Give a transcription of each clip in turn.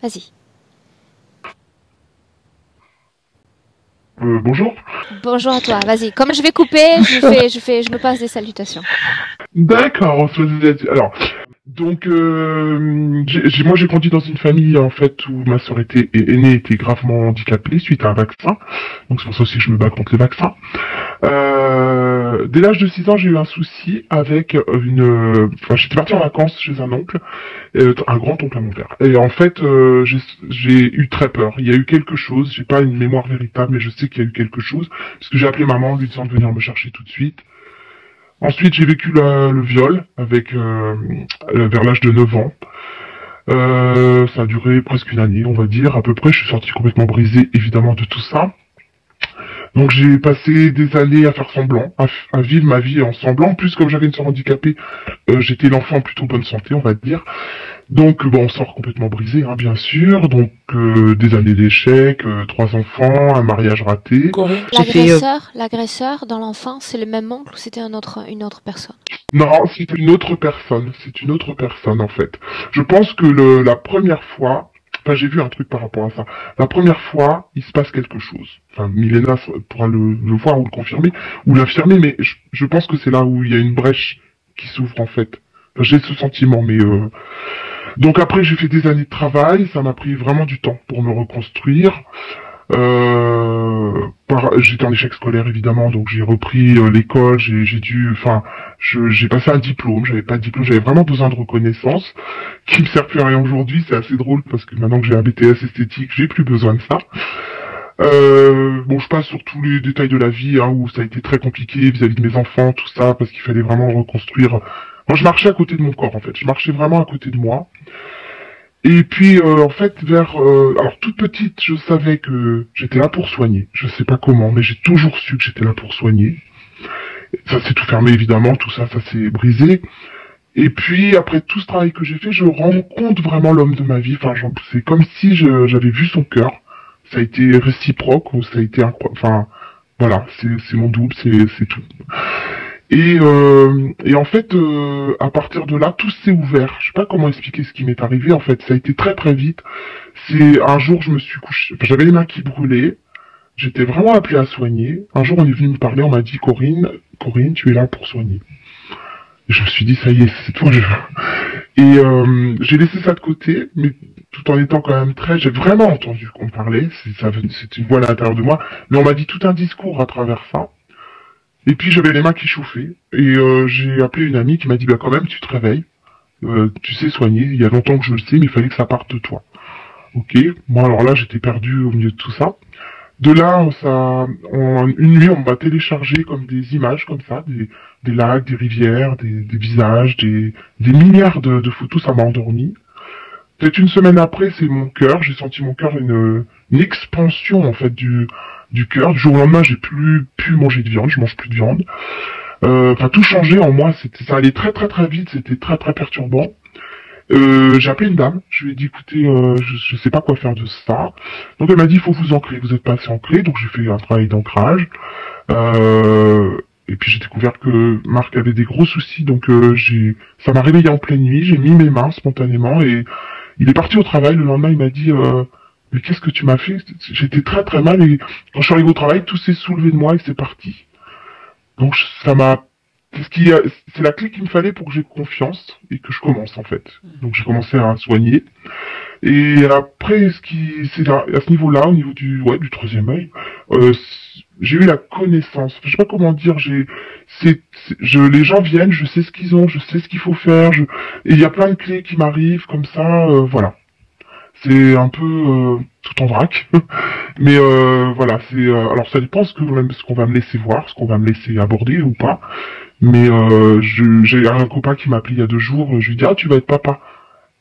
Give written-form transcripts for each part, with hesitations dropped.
Vas-y. Bonjour. Bonjour à toi, vas-y. Comme je vais couper, je me passe des salutations. D'accord, alors, donc, moi j'ai grandi dans une famille en fait où ma sœur aînée était gravement handicapée suite à un vaccin, donc c'est pour ça aussi que je me bats contre les vaccins. Dès l'âge de 6 ans, j'ai eu un souci avec enfin, j'étais parti en vacances chez un oncle, un grand-oncle à mon père. Et en fait, j'ai eu très peur. Il y a eu quelque chose, j'ai pas une mémoire véritable, mais je sais qu'il y a eu quelque chose, parce que j'ai appelé maman en lui disant de venir me chercher tout de suite. Ensuite, j'ai vécu le viol avec vers l'âge de 9 ans. Ça a duré presque une année, on va dire, à peu près. Je suis sorti complètement brisé, évidemment, de tout ça. Donc j'ai passé des années à faire semblant, à vivre ma vie en semblant. En plus, comme j'avais une sœur handicapée, j'étais l'enfant plutôt bonne santé, on va dire. Donc bon, on sort complètement brisé, hein, bien sûr. Donc des années d'échecs, 3 enfants, un mariage raté. Corinne, L'agresseur dans l'enfance, c'est le même oncle ou c'était une autre personne? Non, c'est une autre personne. C'est une autre personne en fait. Je pense que la première fois, enfin j'ai vu un truc par rapport à ça. La première fois, il se passe quelque chose. Enfin, Milena pourra le voir ou le confirmer ou l'affirmer, mais je pense que c'est là où il y a une brèche qui s'ouvre en fait. Enfin, j'ai ce sentiment, mais donc après j'ai fait des années de travail. Ça m'a pris vraiment du temps pour me reconstruire. J'étais en échec scolaire évidemment, donc j'ai repris l'école, enfin, j'ai passé un diplôme, j'avais pas de diplôme, j'avais vraiment besoin de reconnaissance, qui me sert plus à rien aujourd'hui, c'est assez drôle parce que maintenant que j'ai un BTS esthétique, j'ai plus besoin de ça. Bon, je passe sur tous les détails de la vie, hein, où ça a été très compliqué vis-à-vis de mes enfants, tout ça, parce qu'il fallait vraiment reconstruire. Moi, je marchais à côté de mon corps, en fait. Je marchais vraiment à côté de moi. Et puis en fait alors toute petite je savais que j'étais là pour soigner. Je sais pas comment, mais j'ai toujours su que j'étais là pour soigner. Ça s'est tout fermé évidemment, tout ça, ça s'est brisé. Et puis après tout ce travail que j'ai fait, je rencontre vraiment l'homme de ma vie. Enfin, c'est comme si j'avais vu son cœur. Ça a été réciproque ou ça a été incroyable. Enfin voilà, c'est mon double, c'est tout. Et en fait, à partir de là, tout s'est ouvert. Je sais pas comment expliquer ce qui m'est arrivé. En fait, ça a été très très vite. C'est un jour, je me suis couché. Enfin, j'avais les mains qui brûlaient. J'étais vraiment appelé à soigner. Un jour, on est venu me parler. On m'a dit, Corinne, tu es là pour soigner. Et je me suis dit, ça y est, c'est toi. Et j'ai laissé ça de côté, mais tout en étant quand même très. J'ai vraiment entendu qu'on me parlait. C'est une voix à l'intérieur de moi. Mais on m'a dit tout un discours à travers ça. Et puis j'avais les mains qui chauffaient. Et j'ai appelé une amie qui m'a dit bah quand même tu te réveilles, tu sais soigner, il y a longtemps que je le sais, mais il fallait que ça parte de toi. Ok, moi alors là j'étais perdu au milieu de tout ça. De là, une nuit on m'a téléchargé comme des images comme ça, des lacs, des rivières, des visages, des milliards de photos, ça m'a endormi. Peut-être une semaine après, c'est mon cœur, j'ai senti mon cœur une expansion en fait du cœur. Du jour au lendemain, j'ai plus pu manger de viande, je mange plus de viande. Enfin, tout changeait en moi, ça allait très très très vite, c'était très très perturbant. J'ai appelé une dame, je lui ai dit écoutez, je sais pas quoi faire de ça. Donc elle m'a dit il faut vous ancrer, vous êtes pas assez ancré, donc j'ai fait un travail d'ancrage. Et puis j'ai découvert que Marc avait des gros soucis, donc ça m'a réveillé en pleine nuit, j'ai mis mes mains spontanément et il est parti au travail. Le lendemain il m'a dit mais qu'est-ce que tu m'as fait? J'étais très très mal et quand je suis arrivé au travail, tout s'est soulevé de moi et c'est parti. Donc ça m'a c'est la clé qu'il me fallait pour que j'ai confiance et que je commence en fait. Donc j'ai commencé à soigner. Et après, c'est à ce niveau-là, au niveau du troisième œil, j'ai eu la connaissance. Je sais pas comment dire. Les gens viennent, je sais ce qu'ils ont, je sais ce qu'il faut faire. Et il y a plein de clés qui m'arrivent comme ça. Voilà. C'est un peu tout en vrac, mais voilà. Alors ça dépend ce qu'on va me laisser voir, ce qu'on va me laisser aborder ou pas. Mais j'ai un copain qui m'a appelé il y a 2 jours. Je lui dis ah tu vas être papa.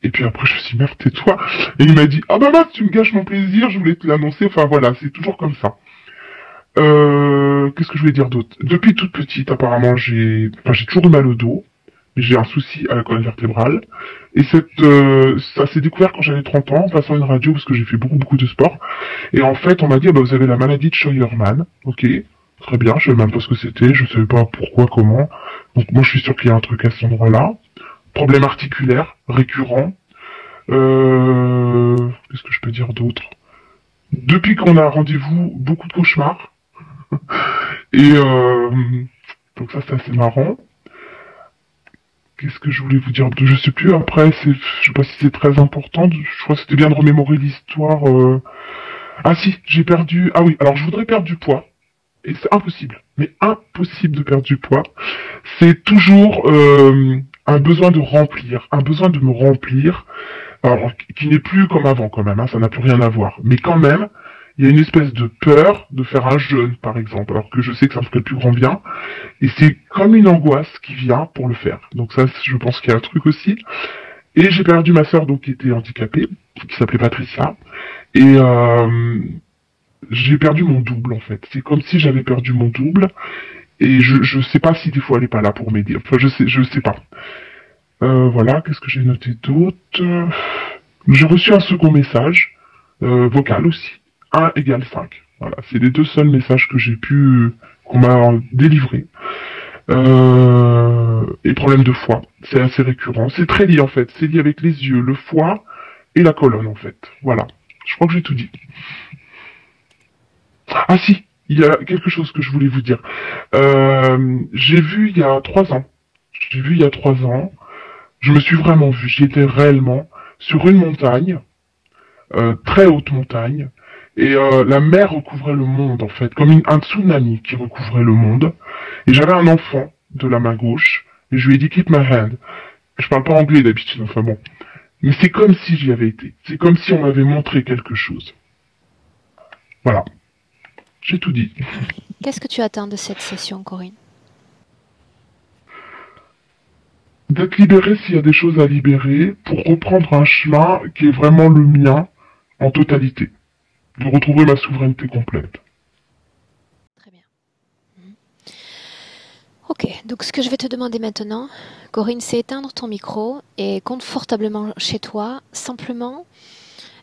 Et puis après, je me suis dit, merde, tais-toi. Et il m'a dit, ah bah mince, tu me gâches mon plaisir, je voulais te l'annoncer. Enfin voilà, c'est toujours comme ça. Qu'est-ce que je voulais dire d'autre? Depuis toute petite, apparemment, j'ai toujours eu mal au dos. J'ai un souci à la colonne vertébrale. Et ça s'est découvert quand j'avais 30 ans, en passant une radio, parce que j'ai fait beaucoup de sport. Et en fait, on m'a dit, ah bah vous avez la maladie de Scheuermann. Ok, très bien, je savais même pas ce que c'était, je savais pas pourquoi, comment. Donc moi, je suis sûr qu'il y a un truc à cet endroit-là. Problème articulaire récurrent. Qu'est-ce qu'on a rendez-vous, beaucoup de cauchemars. Et donc ça, c'est assez marrant. Qu'est-ce que je voulais vous dire? Je sais plus. Après, je sais pas si c'est très important. Je crois que c'était bien de remémorer l'histoire. Ah si, j'ai perdu. Ah oui. Alors, je voudrais perdre du poids. Et c'est impossible. Mais impossible de perdre du poids. C'est toujours un besoin de remplir, un besoin de me remplir. Alors, qui n'est plus comme avant quand même. Hein, ça n'a plus rien à voir. Mais quand même, il y a une espèce de peur de faire un jeûne, par exemple. Alors que je sais que ça me ferait le plus grand bien. Et c'est comme une angoisse qui vient pour le faire. Donc ça, je pense qu'il y a un truc aussi. Et j'ai perdu ma sœur, donc, qui était handicapée, qui s'appelait Patricia. Et j'ai perdu mon double, en fait. C'est comme si j'avais perdu mon double. Et je sais pas si des fois elle est pas là pour m'aider. Enfin, je sais pas. Voilà, qu'est-ce que j'ai noté d'autre? J'ai reçu un second message, vocal aussi. 1 égale 5. Voilà, c'est les deux seuls messages que j'ai pu, qu'on m'a délivrés. Et problème de foie, c'est assez récurrent. C'est très lié en fait, c'est lié avec les yeux, le foie et la colonne en fait. Voilà, je crois que j'ai tout dit. Ah si, il y a quelque chose que je voulais vous dire. J'ai vu il y a 3 ans. J'ai vu il y a 3 ans. Je me suis vraiment vu. J'étais réellement sur une montagne, très haute montagne, et la mer recouvrait le monde en fait, comme un tsunami qui recouvrait le monde. Et j'avais un enfant de la main gauche, et je lui ai dit keep my hand. Je parle pas anglais d'habitude, enfin bon. Mais c'est comme si j'y avais été. C'est comme si on m'avait montré quelque chose. Voilà. J'ai tout dit. Qu'est-ce que tu attends de cette session, Corinne? D'être libéré s'il y a des choses à libérer, pour reprendre un chemin qui est vraiment le mien, en totalité. De retrouver ma souveraineté complète. Très bien. Ok, donc ce que je vais te demander maintenant, Corinne, c'est éteindre ton micro et confortablement chez toi, simplement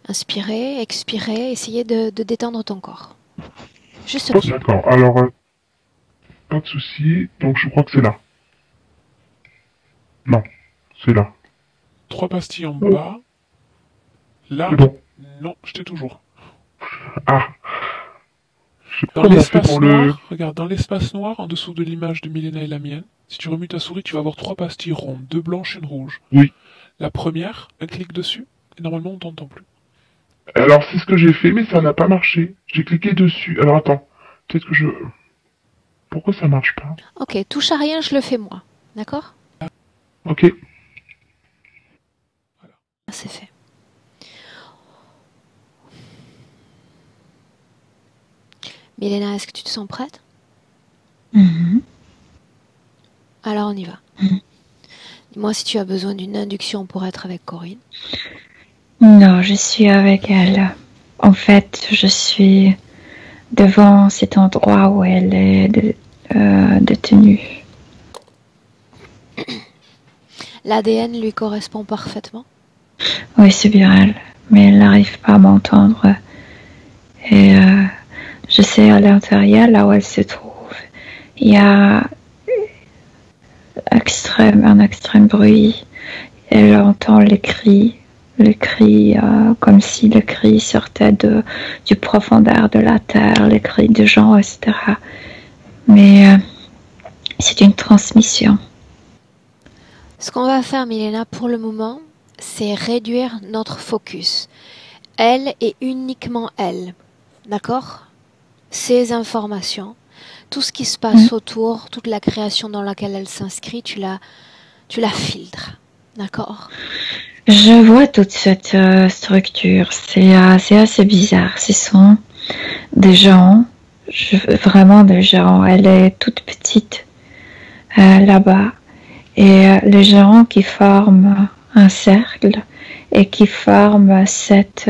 inspirer, expirer, essayer de détendre ton corps. Juste Oh, là. d'accord, alors, pas de souci, donc je crois que c'est là. Non, c'est là. 3 pastilles en Oh, bas. Là, c'est bon. non, je t'ai toujours. Ah, je sais pas Dans comment on fait l'espace pour noir, regarde, dans l'espace noir, en dessous de l'image de Milena et la mienne, si tu remues ta souris, tu vas avoir 3 pastilles rondes, 2 blanches et une rouge. Oui. La première, un clic dessus, et normalement on t'entend plus. Alors c'est ce que j'ai fait, mais ça n'a pas marché. J'ai cliqué dessus. Alors attends, peut-être que je... Pourquoi ça marche pas? Ok, touche à rien, je le fais moi. D'accord? Ok. C'est fait. Milena, est-ce que tu te sens prête? Alors on y va. Dis-moi si tu as besoin d'une induction pour être avec Corinne. Non, je suis avec elle. En fait, je suis devant cet endroit où elle est détenue. L'ADN lui correspond parfaitement. Oui, c'est bien elle, mais elle n'arrive pas à m'entendre. Et je sais à l'intérieur, là où elle se trouve, il y a un extrême bruit. Elle entend les cris, comme si le cri sortait du profondeur de la terre, les cris de gens, etc. Mais c'est une transmission. Ce qu'on va faire, Milena, pour le moment, c'est réduire notre focus. Elle et uniquement elle. D'accord? Ces informations, tout ce qui se passe autour, toute la création dans laquelle elle s'inscrit, tu la filtres. D'accord? Je vois toute cette structure. C'est assez bizarre. Ce sont des gens, vraiment des gens. Elle est toute petite là-bas. Et les gens qui forment un cercle et qui forment cet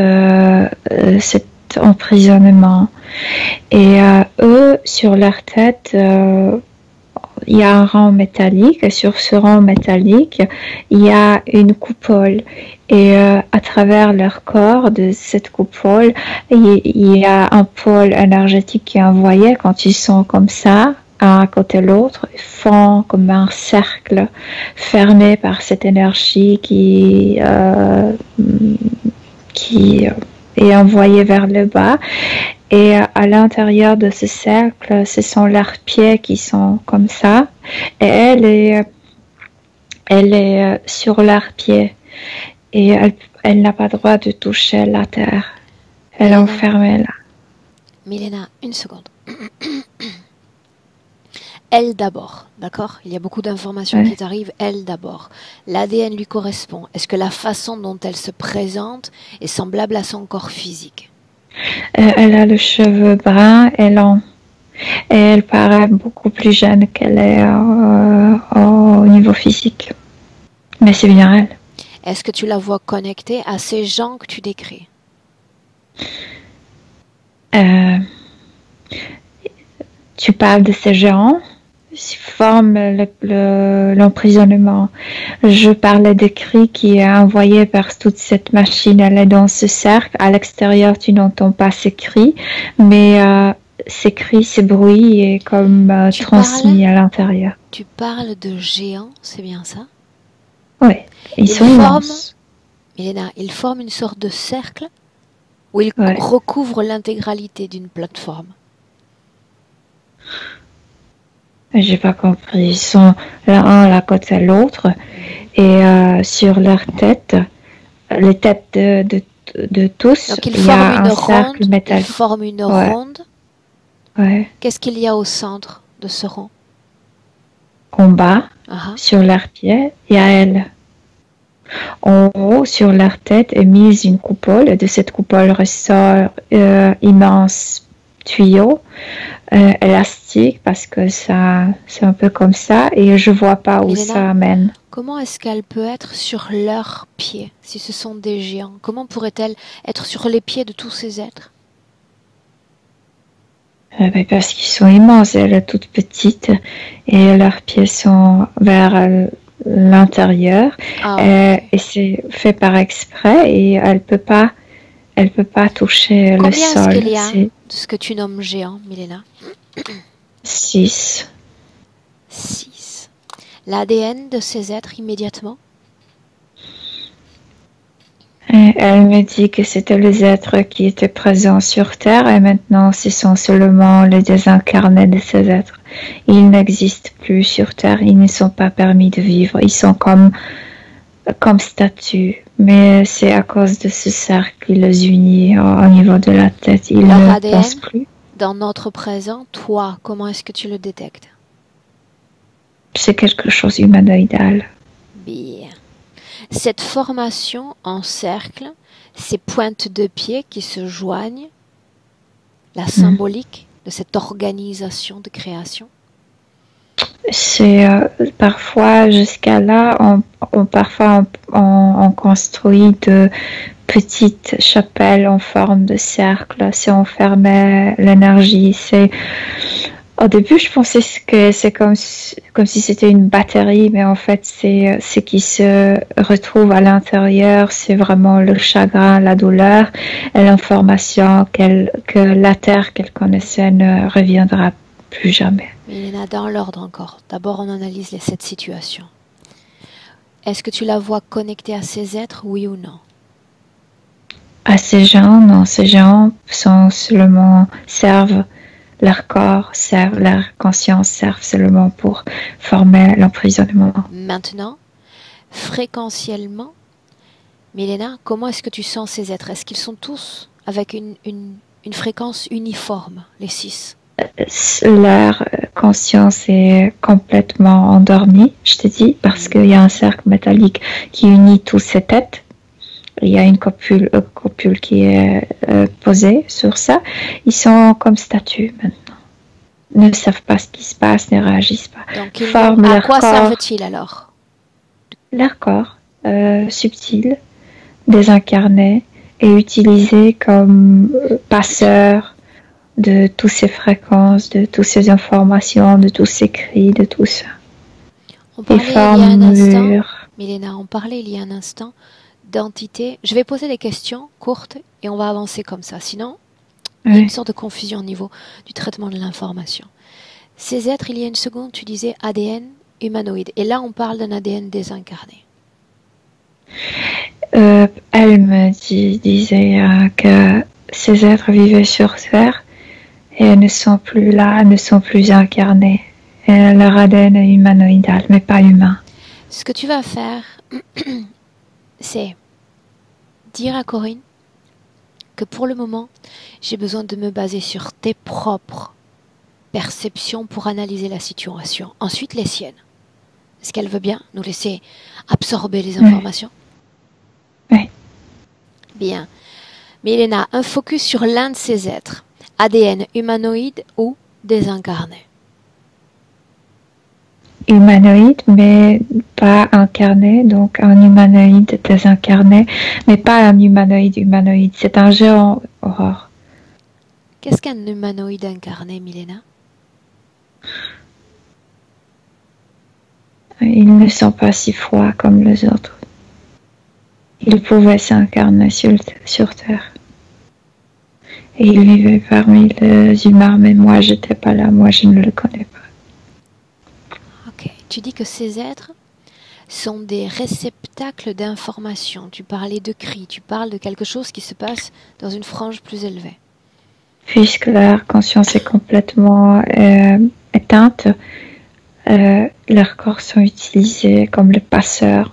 emprisonnement. Et eux, sur leur tête, il y a un rang métallique, et sur ce rang métallique, il y a une coupole. Et à travers leur corps de cette coupole, il y a un pôle énergétique qui est envoyé quand ils sont comme ça, un à côté de l'autre, ils font comme un cercle fermé par cette énergie qui est envoyée vers le bas. Et à l'intérieur de ce cercle, ce sont leurs pieds qui sont comme ça. Et elle est sur leurs pieds. Et elle n'a pas le droit de toucher la terre. Elle est enfermée là. Milena, une seconde. Elle d'abord, d'accord? Il y a beaucoup d'informations qui t'arrivent. Elle d'abord. L'ADN lui correspond. Est-ce que la façon dont elle se présente est semblable à son corps physique? Elle a le cheveu brun et long. Et elle paraît beaucoup plus jeune qu'elle est au niveau physique. Mais c'est bien elle. Est-ce que tu la vois connectée à ces gens que tu décris? Tu parles de ces géants qui forment l'emprisonnement. Je parlais des cris qui est envoyé vers toute cette machine. Elle est dans ce cercle. À l'extérieur, tu n'entends pas ces cris, mais ces cris, ces bruits est comme transmis à l'intérieur. Tu parles de géants, c'est bien ça? Oui, ils sont immenses. Milena, ils forment une sorte de cercle où ils recouvrent l'intégralité d'une plateforme. J'ai pas compris. Ils sont l'un à la côté de l'autre et sur leur tête, les têtes de tous, donc il y a un cercle métallique. Ils forment une ronde. Ouais. Qu'est-ce qu'il y a au centre de ce rond? En bas, sur leurs pieds, il y a elle. En haut, sur leur tête, est mise une coupole. Et de cette coupole ressort immense tuyau élastique parce que ça, c'est un peu comme ça et je vois pas où ça mène. Comment est-ce qu'elle peut être sur leurs pieds si ce sont des géants? Comment pourrait-elle être sur les pieds de tous ces êtres? Parce qu'ils sont immenses, elle est toute petite et leurs pieds sont vers l'intérieur et c'est fait par exprès et elle peut pas toucher le sol. Combien est-ce qu'il y a de ce que tu nommes géant, Milena? 6. 6. L'ADN de ces êtres immédiatement? Elle me dit que c'était les êtres qui étaient présents sur Terre et maintenant ce sont seulement les désincarnés de ces êtres. Ils n'existent plus sur Terre, ils ne sont pas permis de vivre, ils sont comme statues. Mais c'est à cause de ce cercle qui les unit au niveau de la tête. Ils ne pensent plus. Dans notre présent, toi, comment est-ce que tu le détectes? C'est quelque chose humanoïdal. Bien. Cette formation en cercle, ces pointes de pied qui se joignent, la symbolique de cette organisation de création? C'est parfois jusqu'à là, on construit de petites chapelles en forme de cercle. C'est enfermer l'énergie. Au début, je pensais que c'est comme si c'était une batterie, mais en fait, c'est ce qui se retrouve à l'intérieur. C'est vraiment le chagrin, la douleur et l'information que la terre qu'elle connaissait ne reviendra plus jamais. Mais il y en a dans l'ordre encore. D'abord, on analyse cette situation. Est-ce que tu la vois connectée à ces êtres, oui ou non? À ces gens, non. Ces gens servent leur corps, leur conscience, servent seulement pour former l'emprisonnement. Maintenant, fréquentiellement, Milena, comment est-ce que tu sens ces êtres? Est-ce qu'ils sont tous avec une fréquence uniforme, les 6? Leur conscience est complètement endormie, je te dis, parce qu'il y a un cercle métallique qui unit toutes ces têtes. Il y a une copule qui est posée sur ça. Ils sont comme statues maintenant. Ils ne savent pas ce qui se passe, ne réagissent pas. Donc, à quoi servent-ils alors? Leur corps, subtil, désincarné, est utilisé comme passeur de toutes ces fréquences, de toutes ces informations, de tous ces cris, de tout ça. On parlait il y a un instant, Milena, on parlait il y a un instant d'entité. Je vais poser des questions courtes et on va avancer comme ça. Sinon, il y a une sorte de confusion au niveau du traitement de l'information. Ces êtres, il y a une seconde, tu disais ADN humanoïde. Et là, on parle d'un ADN désincarné. Elle me disait que ces êtres vivaient sur Terre Et elles ne sont plus là, elles ne sont plus incarnées. Et leur ADN est humanoïdal, mais pas humain. Ce que tu vas faire, c'est dire à Corinne que pour le moment, j'ai besoin de me baser sur tes propres perceptions pour analyser la situation. Ensuite, les siennes. Est-ce qu'elle veut bien nous laisser absorber les informations? Oui. Bien. Milena, un focus sur l'un de ces êtres. ADN humanoïde ou désincarné? Humanoïde, mais pas incarné, donc un humanoïde désincarné, mais pas un humanoïde. C'est un géant, Aurore. Qu'est-ce qu'un humanoïde incarné, Milena? Ils ne sont pas si froids comme les autres. Ils pouvaient s'incarner sur Terre. Et il vivait parmi les humains, mais moi, j'étais pas là, moi, je ne le connais pas. Ok, tu dis que ces êtres sont des réceptacles d'informations. Tu parlais de cris, tu parles de quelque chose qui se passe dans une frange plus élevée. Puisque leur conscience est complètement éteinte, leurs corps sont utilisés comme le passeur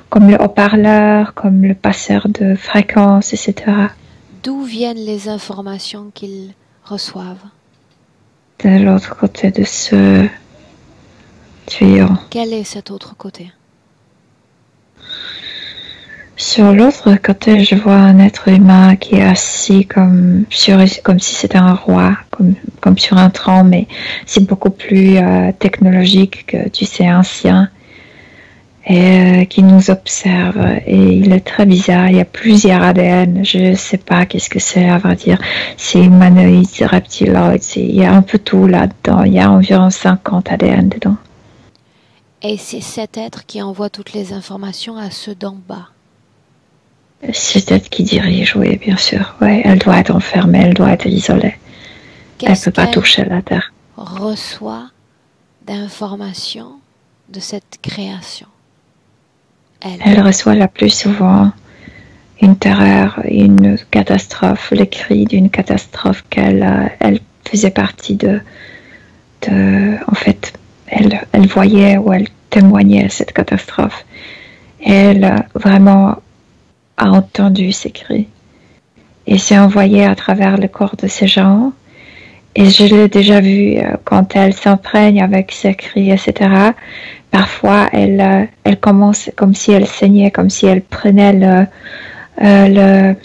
comme le haut-parleur, comme le passeur de fréquences, etc. D'où viennent les informations qu'ils reçoivent? De l'autre côté de ce tuyau. Quel est cet autre côté? Sur l'autre côté, je vois un être humain qui est assis comme si c'était un roi, comme sur un trône, mais c'est beaucoup plus technologique que, tu sais, ancien, et qui nous observe. Et il est très bizarre, il y a plusieurs ADN, je ne sais pas qu'est-ce que c'est, à vrai dire. C'est humanoïde, c'est reptiloïde, il y a un peu tout là-dedans, il y a environ 50 ADN dedans. Et c'est cet être qui envoie toutes les informations à ceux d'en bas. C'est elle qui dirige, oui, bien sûr. Ouais, elle doit être enfermée, elle doit être isolée. Elle ne peut pas toucher la terre. Reçoit d'informations de cette création. Elle reçoit la plus souvent une terreur, une catastrophe, les cris d'une catastrophe qu'elle faisait partie de. En fait, elle voyait ou elle témoignait cette catastrophe. Elle vraiment a entendu ces cris et s'est envoyée à travers le corps de ces gens. Et je l'ai déjà vu quand elle s'imprègne avec ses cris, etc. Parfois, elle commence comme si elle saignait, comme si elle prenait le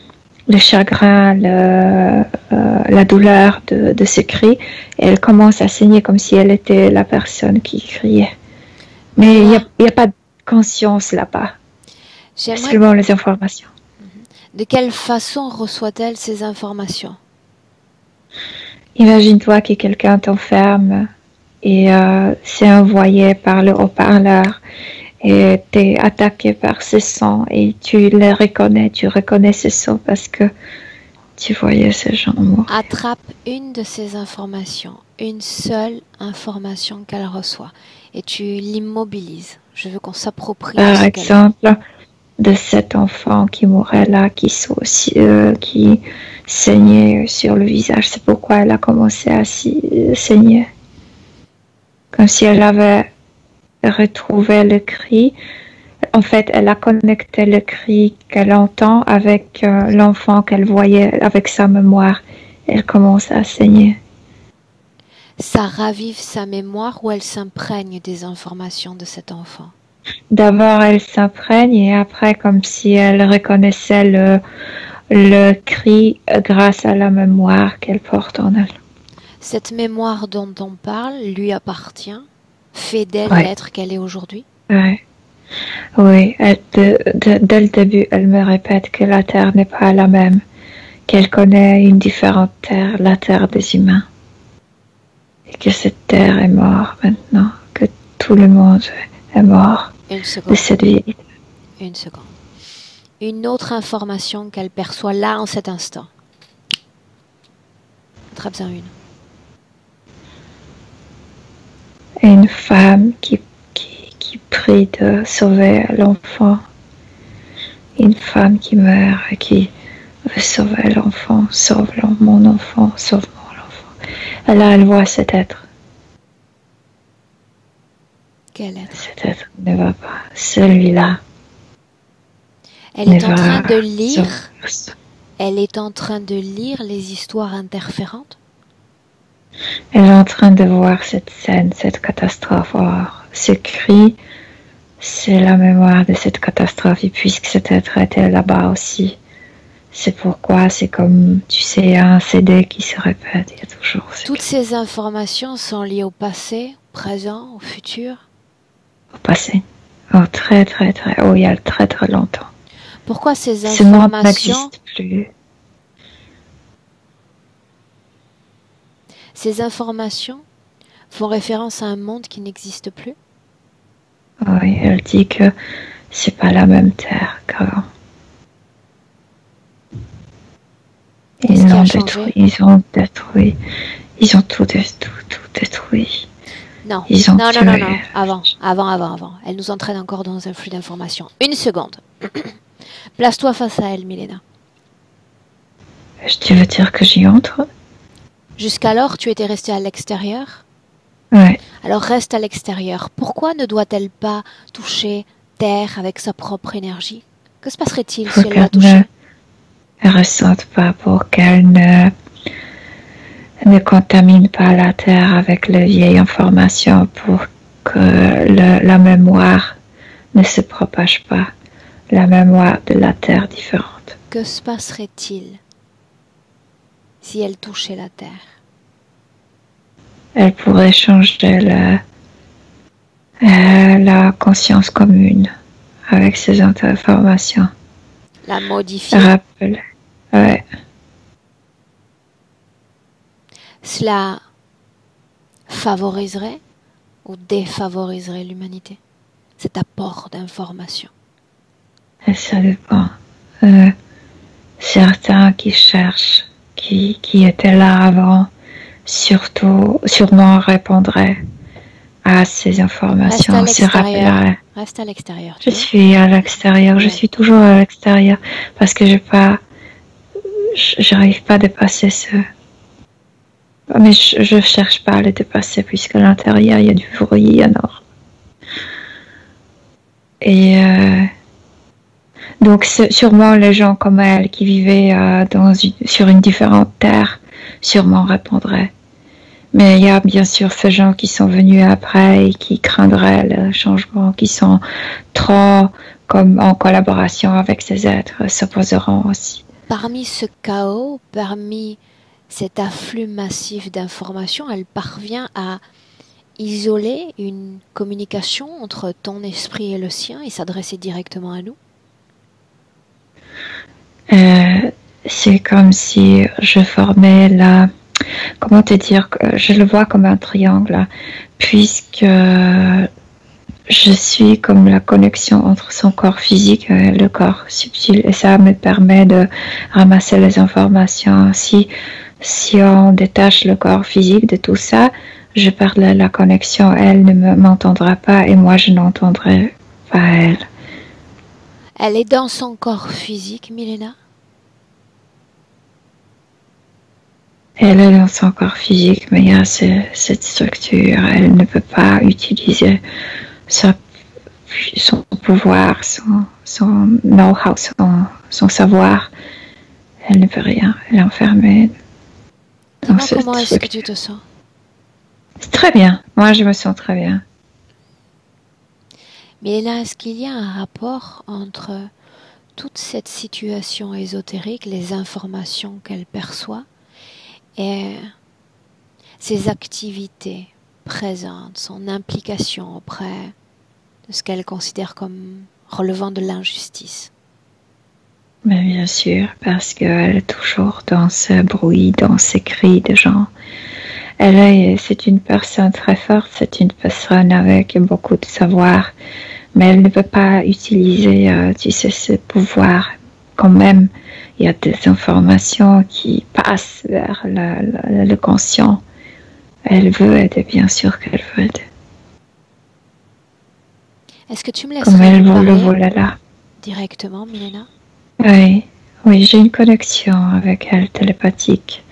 chagrin, la douleur de ces cris. Et elle commence à saigner comme si elle était la personne qui criait. Mais il n'y a pas de conscience là-bas. Seulement les informations. De quelle façon reçoit-elle ces informations? Imagine-toi que quelqu'un t'enferme et c'est envoyé par le haut-parleur et t'es attaqué par ces sons et tu les reconnais, tu reconnais ces sons parce que tu voyais ces gens morts. Attrape une de ces informations, une seule information qu'elle reçoit et tu l'immobilises. Je veux qu'on s'approprie. Par exemple, de cet enfant qui mourait là, qui saignait sur le visage. C'est pourquoi elle a commencé à saigner. Comme si elle avait retrouvé le cri. En fait, elle a connecté le cri qu'elle entend avec l'enfant qu'elle voyait, avec sa mémoire. Elle commence à saigner. Ça ravive sa mémoire ou elle s'imprègne des informations de cet enfant? D'abord, elle s'imprègne et après, comme si elle reconnaissait le cri grâce à la mémoire qu'elle porte en elle. Cette mémoire dont on parle lui appartient, fait d'elle l'être qu'elle est aujourd'hui? Oui, dès le début, elle me répète que la Terre n'est pas la même, qu'elle connaît une différente Terre, la Terre des humains. Et que cette Terre est morte maintenant, que tout le monde est mort de cette vie. Une seconde. Une autre information qu'elle perçoit là en cet instant. Attrape-en une. Une femme qui prie de sauver l'enfant. Une femme qui meurt et qui veut sauver l'enfant. Sauve mon enfant, sauve mon Là, elle voit cet être. Quel être? Cet être ne va pas. Celui-là. Elle est en train de lire. Elle est en train de lire les histoires interférentes. Elle est en train de voir cette scène, cette catastrophe. Or, ce cri, c'est la mémoire de cette catastrophe. Et puisque cet être était là-bas aussi, c'est pourquoi c'est comme, tu sais, un CD qui se répète. Il y a toujours Toutes ces informations sont liées au passé, au présent, au futur. Au passé. Oh, très, très, très. Oh, il y a très, très longtemps. Pourquoi ces Ce monde informations... n'existe plus. Ces informations font référence à un monde qui n'existe plus? Oui, elle dit que c'est pas la même terre qu'avant. Ils l'ont détruit, ils ont tout détruit. Non, Ils ont non, tué. non, avant. Elle nous entraîne encore dans un flux d'informations. Une seconde. Place-toi face à elle, Milena. Tu veux dire que j'y entre? Jusqu'alors, tu étais restée à l'extérieur? Ouais. Alors reste à l'extérieur. Pourquoi ne doit-elle pas toucher Terre avec sa propre énergie? Que se passerait-il si elle la touchait? Elle ne ressente pas pour qu'elle ne contamine pas la Terre avec les vieilles informations pour que la mémoire ne se propage pas. La mémoire de la Terre différente. Que se passerait-il si elle touchait la Terre? Elle pourrait changer la conscience commune avec ces informations. La modifier. Rappel. Ouais. Cela favoriserait ou défavoriserait l'humanité? Cet apport d'informations. Et ça dépend. Certains qui cherchent, qui étaient là avant, sûrement répondraient à ces informations. Reste à l'extérieur. Je suis à l'extérieur. Ouais. Je suis toujours à l'extérieur parce que j'arrive pas à dépasser ce. Mais je cherche pas à le dépasser puisque à l'intérieur il y a du bruit énorme. Et donc sûrement les gens comme elle qui vivaient sur une différente terre sûrement répondraient. Mais il y a bien sûr ces gens qui sont venus après et qui craindraient le changement, qui sont trop comme en collaboration avec ces êtres, s'opposeront aussi. Parmi ce chaos, parmi cet afflux massif d'informations, elle parvient à isoler une communication entre ton esprit et le sien et s'adresser directement à nous? C'est comme si je formais comment te dire, je le vois comme un triangle, puisque je suis comme la connexion entre son corps physique et le corps subtil, et ça me permet de ramasser les informations. Si on détache le corps physique de tout ça, je perds la connexion, elle ne m'entendra pas et moi je n'entendrai pas elle. Elle est dans son corps physique, Milena? Elle est dans son corps physique, mais il y a cette structure. Elle ne peut pas utiliser son pouvoir, son know-how, son savoir. Elle ne peut rien. Elle est enfermée. Comment est-ce que tu te sens? C'est très bien. Moi, je me sens très bien. Milena, est-ce qu'il y a un rapport entre toute cette situation ésotérique, les informations qu'elle perçoit, et ses activités présentes, son implication auprès de ce qu'elle considère comme relevant de l'injustice? Mais bien sûr, parce qu'elle est toujours dans ce bruit, dans ces cris de gens. C'est une personne très forte, c'est une personne avec beaucoup de savoir, mais elle ne peut pas utiliser, tu sais, ce pouvoir quand même. Il y a des informations qui passent vers le conscient. Elle veut aider, bien sûr qu'elle veut aider. Est-ce que tu me laisserais parler là. Directement, Milena? Oui, j'ai une connexion avec elle télépathique.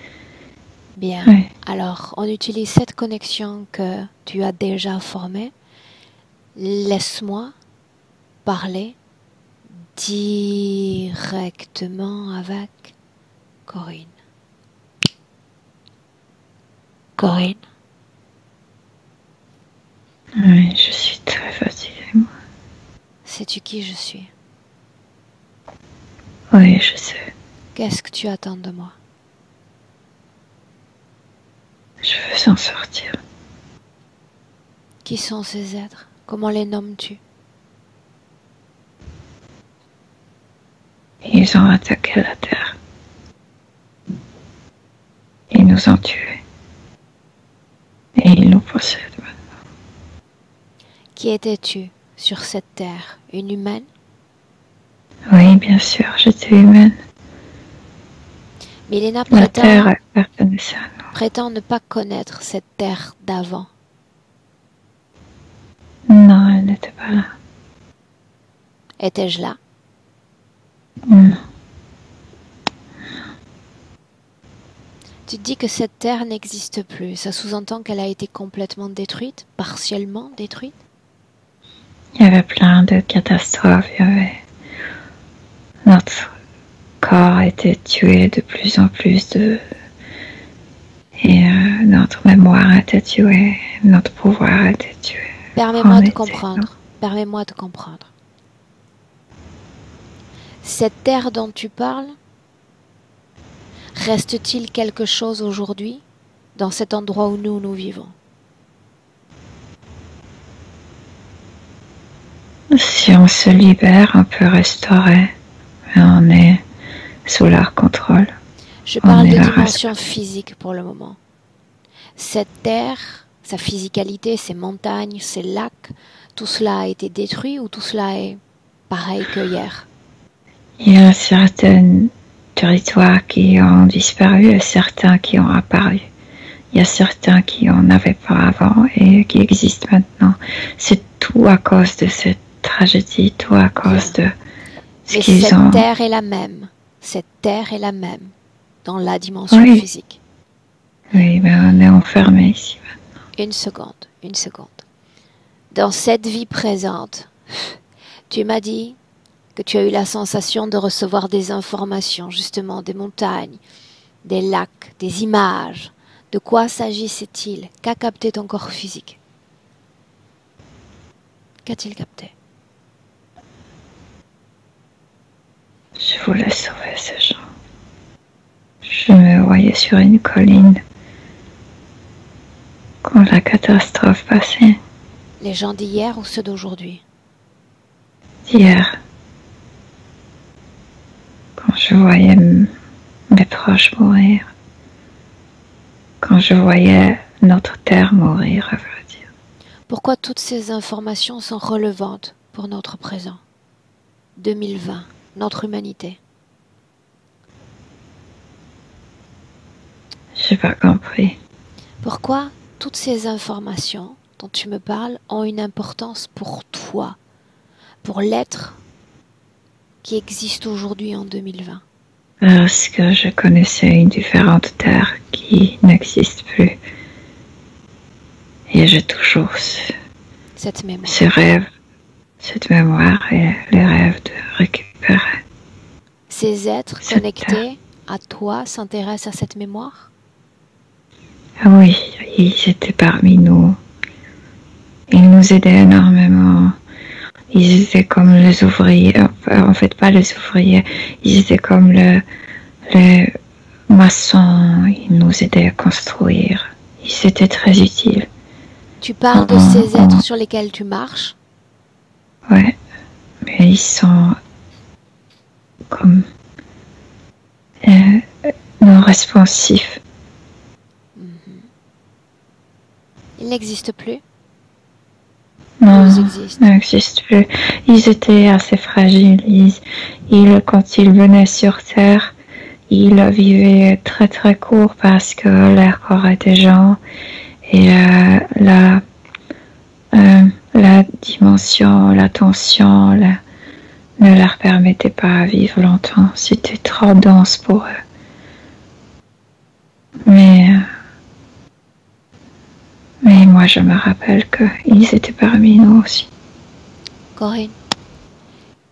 Bien. Oui. Alors, on utilise cette connexion que tu as déjà formée. Laisse-moi parler directement avec Corinne. Corinne, Oui, je suis très fatiguée, moi. sais-tu qui je suis? Oui, je sais. Qu'est-ce que tu attends de moi? Je veux s'en sortir. Qui sont ces êtres? Comment les nommes-tu? Ils ont attaqué la Terre. Ils nous ont tués. Et ils nous possèdent. Qui étais-tu sur cette terre? Une humaine? Oui, bien sûr, j'étais humaine. Milena La Terre appartenait à nous. prétend ne pas connaître cette terre d'avant. Non, elle n'était pas là. Étais-je là? Non. Tu dis que cette terre n'existe plus. Ça sous-entend qu'elle a été complètement détruite, partiellement détruite? Il y avait plein de catastrophes. Notre corps était tué de plus en plus et notre mémoire était tuée, notre pouvoir était tué. Permets-moi de comprendre. Permets-moi de comprendre. Cette terre dont tu parles, reste-t-il quelque chose aujourd'hui dans cet endroit où nous vivons? Si on se libère, on peut restaurer. Mais on est sous leur contrôle. Je parle de dimension physique pour le moment. Cette terre, sa physicalité, ses montagnes, ses lacs, tout cela a été détruit ou tout cela est pareil que hier? Il y a certains territoires qui ont disparu et certains qui ont apparu. Il y a certains qui n'en avaient pas avant et qui existent maintenant. C'est tout à cause de cette tragédie, tout à cause de ce qu'ils ont. Cette terre est la même. Cette terre est la même dans la dimension physique. Oui, mais on est enfermé ici maintenant. Une seconde. Dans cette vie présente, tu m'as dit que tu as eu la sensation de recevoir des informations, justement, des montagnes, des lacs, des images. De quoi s'agissait-il? Qu'a capté ton corps physique? Qu'a-t-il capté? Je voulais sauver ces gens. Je me voyais sur une colline quand la catastrophe passait. Les gens d'hier ou ceux d'aujourd'hui? D'hier. Quand je voyais mes proches mourir. Quand je voyais notre terre mourir, à vrai dire. Pourquoi toutes ces informations sont relevantes pour notre présent? 2020, notre humanité. J'ai pas compris. Pourquoi toutes ces informations dont tu me parles ont une importance pour toi, pour l'être qui existe aujourd'hui en 2020? Parce que je connaissais une différente terre qui n'existe plus. Et j'ai toujours cette mémoire. Ce rêve, cette mémoire et les rêves de récupérer. Ces êtres connectés à toi s'intéressent à cette mémoire? Ah oui, ils étaient parmi nous. Ils nous aidaient énormément. Ils étaient comme les ouvriers, en fait pas les ouvriers, ils étaient comme les maçons, ils nous aidaient à construire. Ils étaient très utiles. Tu parles de ces êtres sur lesquels tu marches? Ouais, mais ils sont comme non responsifs. Ils n'existent plus? Non, ils n'existent plus. Ils étaient assez fragiles. Quand ils venaient sur Terre, ils vivaient très très court parce que leur corps était lent et la dimension, la tension ne leur permettait pas de vivre longtemps. C'était trop dense pour eux. Mais moi, je me rappelle qu'ils étaient parmi nous aussi. Corinne,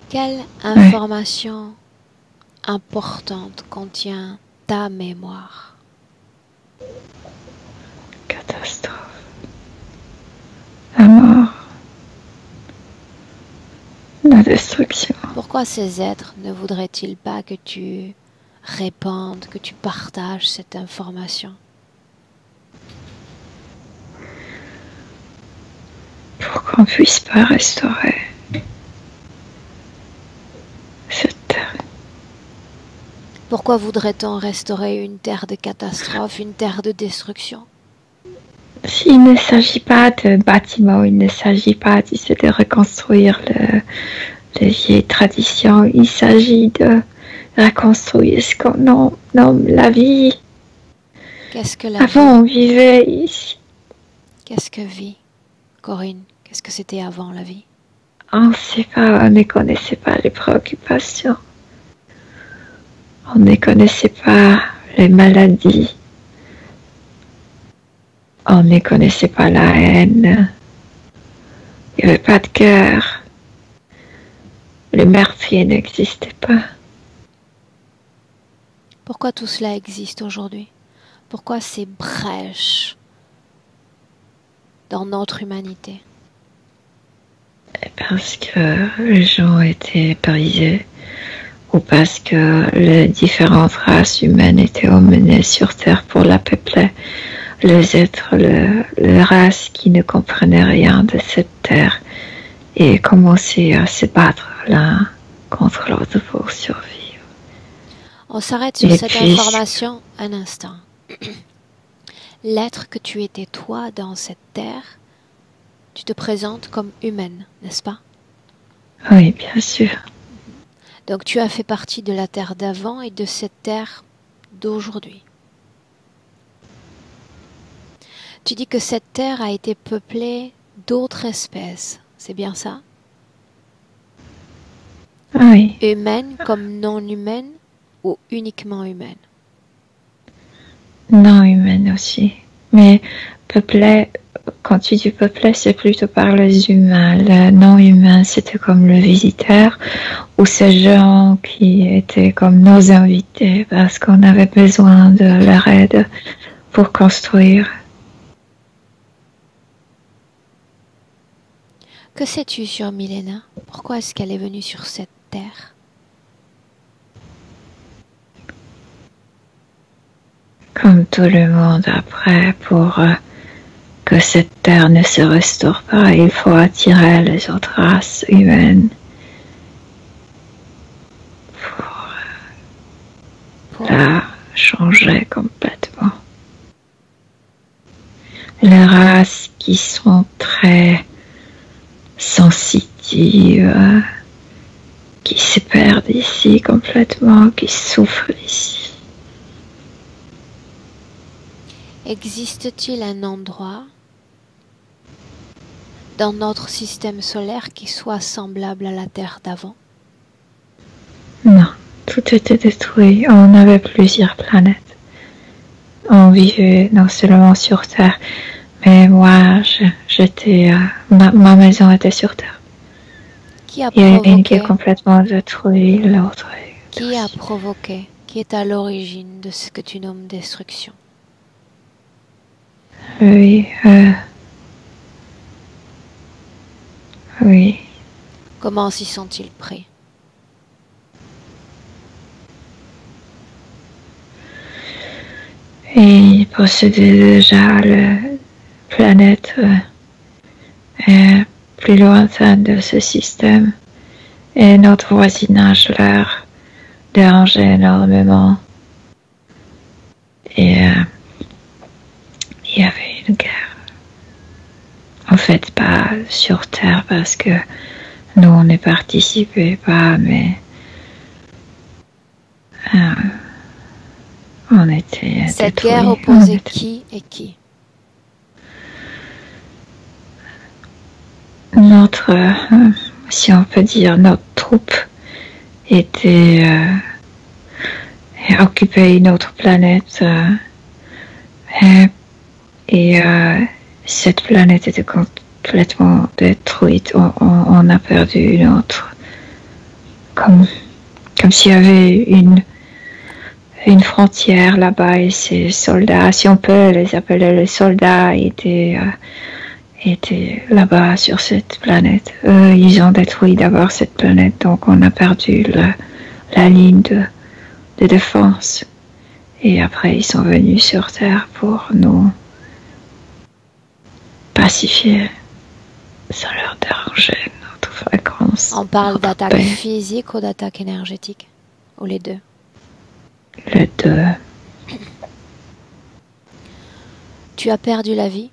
quelle information importante contient ta mémoire? Catastrophe. La mort. La destruction. Pourquoi ces êtres ne voudraient-ils pas que tu répandes, que tu partages cette information? Pour qu'on ne puisse pas restaurer cette terre. Pourquoi voudrait-on restaurer une terre de catastrophe, une terre de destruction? Il ne s'agit pas de bâtiments, il ne s'agit pas de reconstruire les vieilles traditions, il s'agit de reconstruire ce qu'on nomme la vie. Qu'est-ce que la Avant, vie? on vivait ici. Qu'est-ce que vie, Corinne? Qu'est-ce que c'était avant la vie? On ne connaissait pas les préoccupations. On ne connaissait pas les maladies. On ne connaissait pas la haine. Il n'y avait pas de guerre. Les meurtriers n'existaient pas. Pourquoi tout cela existe aujourd'hui? Pourquoi ces brèches dans notre humanité? Parce que les gens étaient brisés ou parce que les différentes races humaines étaient emmenées sur Terre pour la peupler. Les êtres, les races qui ne comprenaient rien de cette Terre et commençaient à se battre l'un contre l'autre pour survivre. On s'arrête sur cette information un instant. L'être que tu étais toi dans cette terre, tu te présentes comme humaine, n'est-ce pas? Oui, bien sûr. Donc tu as fait partie de la terre d'avant et de cette terre d'aujourd'hui. Tu dis que cette terre a été peuplée d'autres espèces, c'est bien ça? Oui. Humaines comme non humaines ou uniquement humaines? Non humaine aussi. Mais peuplé, quand tu dis peuplé, c'est plutôt par les humains. Le non humain, c'était comme le visiteur ou ces gens qui étaient comme nos invités parce qu'on avait besoin de leur aide pour construire. Que sais-tu sur Milena? Pourquoi est-ce qu'elle est venue sur cette terre? Comme tout le monde après, pour que cette terre ne se restaure pas, il faut attirer les autres races humaines pour la changer complètement. Les races qui sont très sensitives, qui se perdent ici complètement, qui souffrent ici. Existe-t-il un endroit dans notre système solaire qui soit semblable à la Terre d'avant? Non, tout était détruit. On avait plusieurs planètes. On vivait non seulement sur Terre, mais moi, j'étais, ma maison était sur Terre. Qui a Il y a provoqué? une qui est complètement détruite, l'autre. Qui a provoqué? Qui est à l'origine de ce que tu nommes destruction? Oui, oui. Comment s'y sont-ils pris? Et il possédait déjà la planète plus lointaine de ce système. Et notre voisinage leur dérangeait énormément. Et il y avait une guerre. En fait, pas sur Terre parce que nous, on ne participait pas, mais on était Cette détruits. guerre opposait qui et qui? Notre, si on peut dire, notre troupe était occupait une autre planète Et, cette planète était complètement détruite. On a perdu une autre. Comme s'il y avait une frontière là-bas et ces soldats, si on peut les appeler les soldats, étaient là-bas sur cette planète. Eux, ils ont détruit d'abord cette planète, donc on a perdu la ligne de défense. Et après, ils sont venus sur Terre pour nous pacifier. Ça leur dérangeait notre fréquence. On parle d'attaque physique ou d'attaque énergétique? Ou les deux? Les deux. Tu as perdu la vie?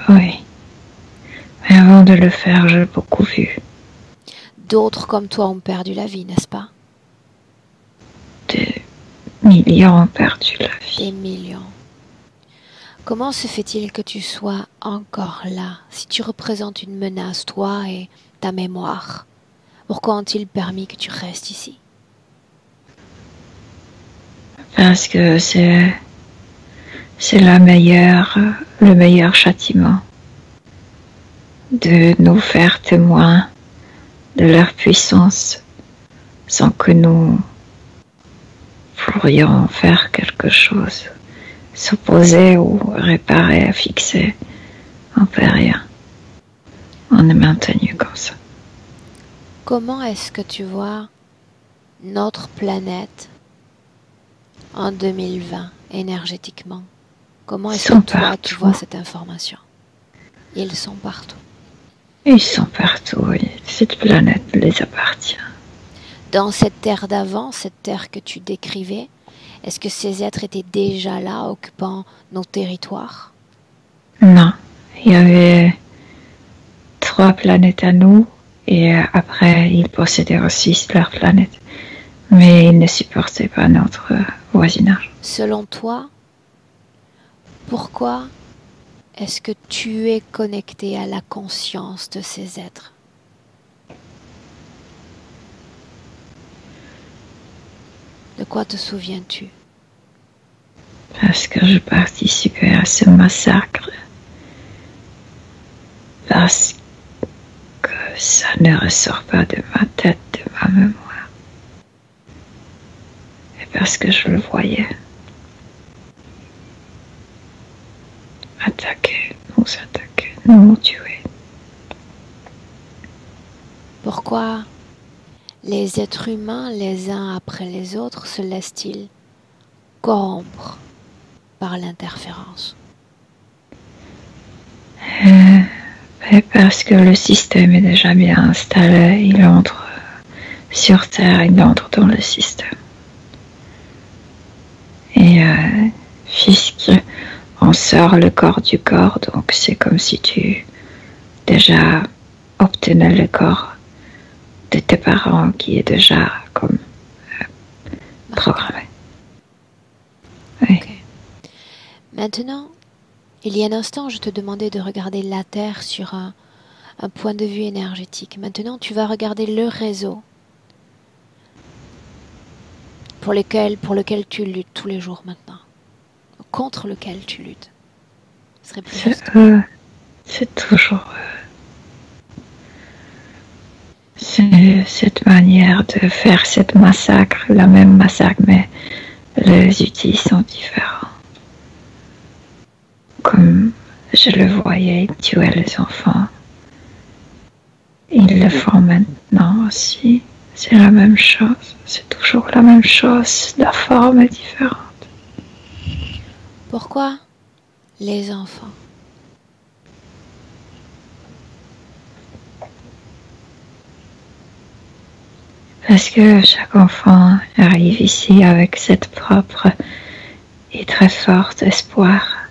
Oui. Mais avant de le faire, j'ai beaucoup vu. D'autres comme toi ont perdu la vie, n'est-ce pas? Des millions ont perdu la vie. Des millions. Comment se fait-il que tu sois encore là, si tu représentes une menace, toi et ta mémoire? Pourquoi ont-ils permis que tu restes ici? Parce que c'est le meilleur châtiment de nous faire témoins de leur puissance sans que nous pourrions faire quelque chose, s'opposer ou réparer, fixer. On ne peut rien. On est maintenu comme ça. Comment est-ce que tu vois notre planète en 2020 énergétiquement? Comment est-ce que toi tu vois cette information? Ils sont partout. Ils sont partout, oui. Cette planète les appartient. Dans cette terre d'avant, cette terre que tu décrivais, est-ce que ces êtres étaient déjà là, occupant nos territoires? Non. Il y avait 3 planètes à nous, et après, ils possédaient aussi leur planète. Mais ils ne supportaient pas notre voisinage. Selon toi, pourquoi est-ce que tu es connecté à la conscience de ces êtres? De quoi te souviens-tu? Parce que je participais à ce massacre. Parce que ça ne ressort pas de ma tête, de ma mémoire. Et parce que je le voyais. Attaquer, nous tuer. Pourquoi les êtres humains, les uns après les autres, se laissent-ils corrompre par l'interférence? Parce que le système est déjà bien installé. Il entre sur Terre, il entre dans le système. Et puisqu'on sort le corps du corps, donc c'est comme si tu déjà obtenais le corps de tes parents qui est déjà comme programmé. Oui. Okay. Maintenant, il y a un instant, je te demandais de regarder la Terre sur un point de vue énergétique. Maintenant, tu vas regarder le réseau pour lequel tu luttes tous les jours maintenant. Contre lequel tu luttes. Ce serait plus juste. C'est toujours cette manière de faire cette massacre, la même massacre, mais les outils sont différents. Comme je le voyais, ils tuaient les enfants. Ils le font maintenant aussi. C'est la même chose. C'est toujours la même chose. La forme est différente. Pourquoi les enfants? Parce que chaque enfant arrive ici avec cette propre et très forte espoir.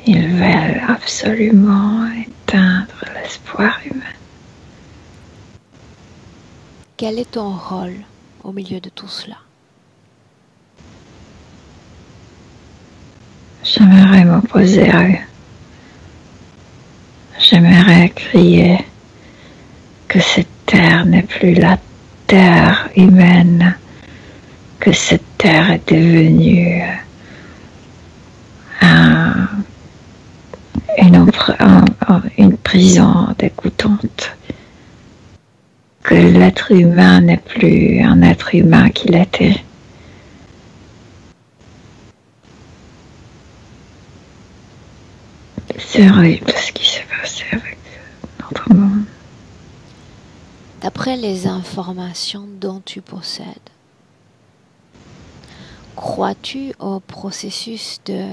Ils veulent absolument éteindre l'espoir humain. Quel est ton rôle au milieu de tout cela? J'aimerais m'opposer à eux. J'aimerais crier que cette terre n'est plus la terre humaine que cette terre est devenue une prison dégoûtante, que l'être humain n'est plus un être humain qu'il était. C'est horrible ce qui s'est passé avec notre monde. D'après les informations dont tu possèdes, crois-tu au processus de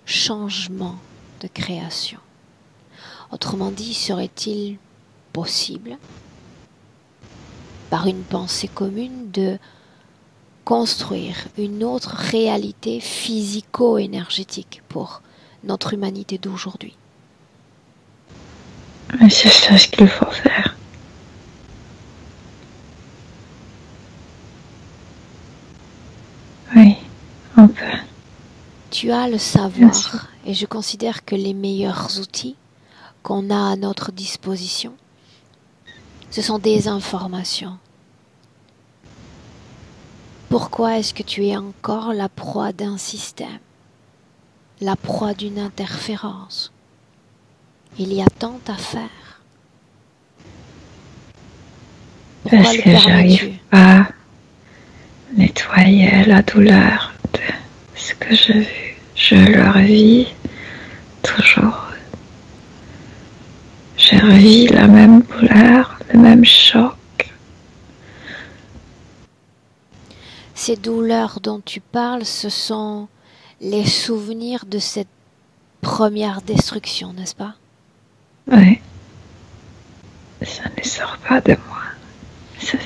changement de création? Autrement dit, serait-il possible, par une pensée commune, de construire une autre réalité physico-énergétique pour notre humanité d'aujourd'hui? Mais c'est ça ce qu'il faut faire. Oui, on peut. Tu as le savoir et je considère que les meilleurs outils qu'on a à notre disposition, ce sont des informations. Pourquoi est-ce que tu es encore la proie d'un système, la proie d'une interférence? Il y a tant à faire. Pourquoi Parce le que j'arrive permets-tu? pas à nettoyer la douleur de ce que j'ai vu. Je le revis toujours. Je revis la même douleur, le même choc. Ces douleurs dont tu parles, ce sont les souvenirs de cette première destruction, n'est-ce pas? Oui. Ça ne sort pas de moi. Ça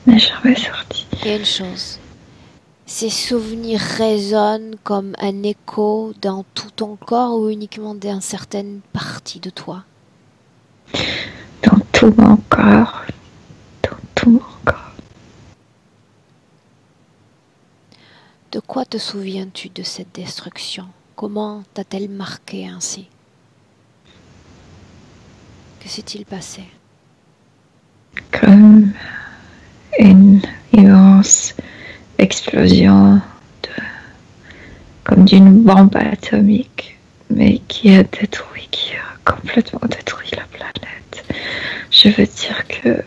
n'est jamais sorti. Et une chose, ces souvenirs résonnent comme un écho dans tout ton corps ou uniquement dans certaines parties de toi? Dans tout mon corps. Dans tout mon corps. De quoi te souviens-tu de cette destruction? Comment t'a-t-elle marqué ainsi? Que s'est-il passé? Comme une immense explosion comme d'une bombe atomique, mais qui a complètement détruit la planète. Je veux dire que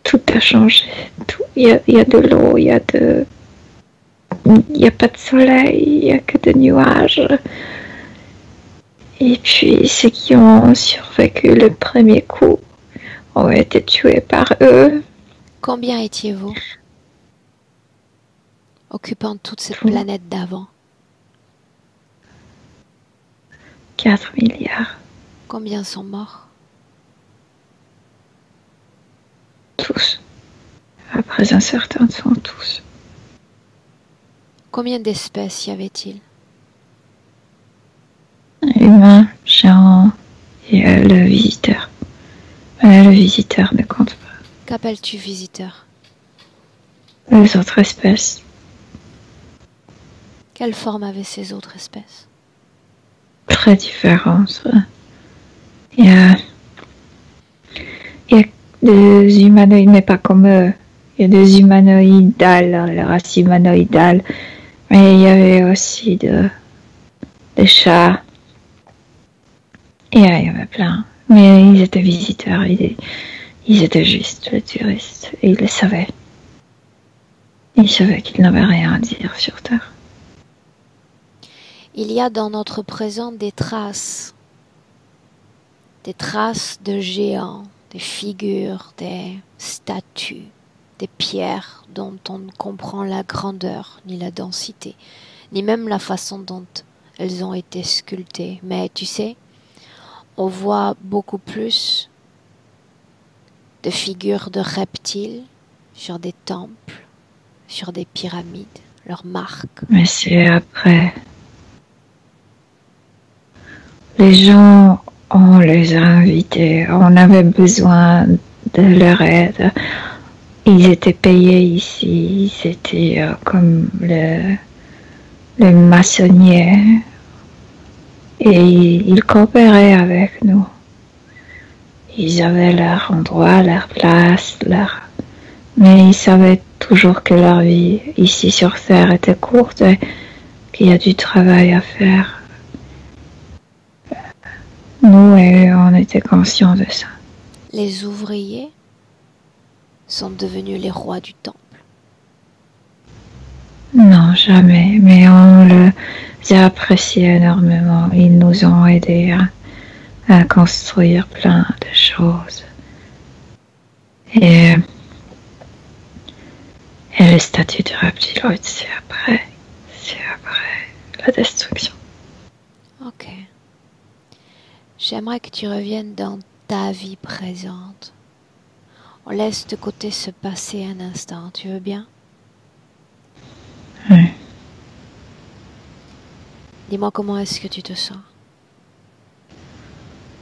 tout a changé. Il y a de l'eau, il n'y a pas de soleil, il n'y a que des nuages. Et puis ceux qui ont survécu le premier coup ont été tués par eux. Combien étiez-vous occupant toute cette planète d'avant? 4 milliards. Combien sont morts? Tous. Après un certain temps, tous. Combien d'espèces y avait-il? Humains, géants et le visiteur. Le visiteur ne compte pas. Qu'appelles-tu visiteur? Les autres espèces. Quelle forme avaient ces autres espèces? Très différentes. Il y a des humanoïdes, mais pas comme eux. Il y a des humanoïdales, les races humanoïdales. Mais il y avait aussi des chats. Et il y avait plein. Mais ils étaient visiteurs. Ils étaient juste les touristes. Et ils le savaient. Ils savaient qu'ils n'avaient rien à dire sur Terre. Il y a dans notre présent des traces de géants, des figures, des statues, des pierres dont on ne comprend la grandeur, ni la densité, ni même la façon dont elles ont été sculptées. Mais tu sais, on voit beaucoup plus de figures de reptiles sur des temples, sur des pyramides, leurs marques. Mais c'est après. Les gens, on les a invités, on avait besoin de leur aide. Ils étaient payés ici, c'était comme les maçonniers. Et ils coopéraient avec nous. Ils avaient leur endroit, leur place, mais ils savaient toujours que leur vie ici sur Terre était courte et qu'il y a du travail à faire. Nous et eux, on était conscients de ça. Les ouvriers sont devenus les rois du temple. Non, jamais, mais on les a appréciés énormément. Ils nous ont aidés à construire plein de choses. Et le statut de reptiloïde, c'est après la destruction. Ok. J'aimerais que tu reviennes dans ta vie présente. On laisse de côté ce passé un instant, tu veux bien? Oui. Dis-moi comment est-ce que tu te sens?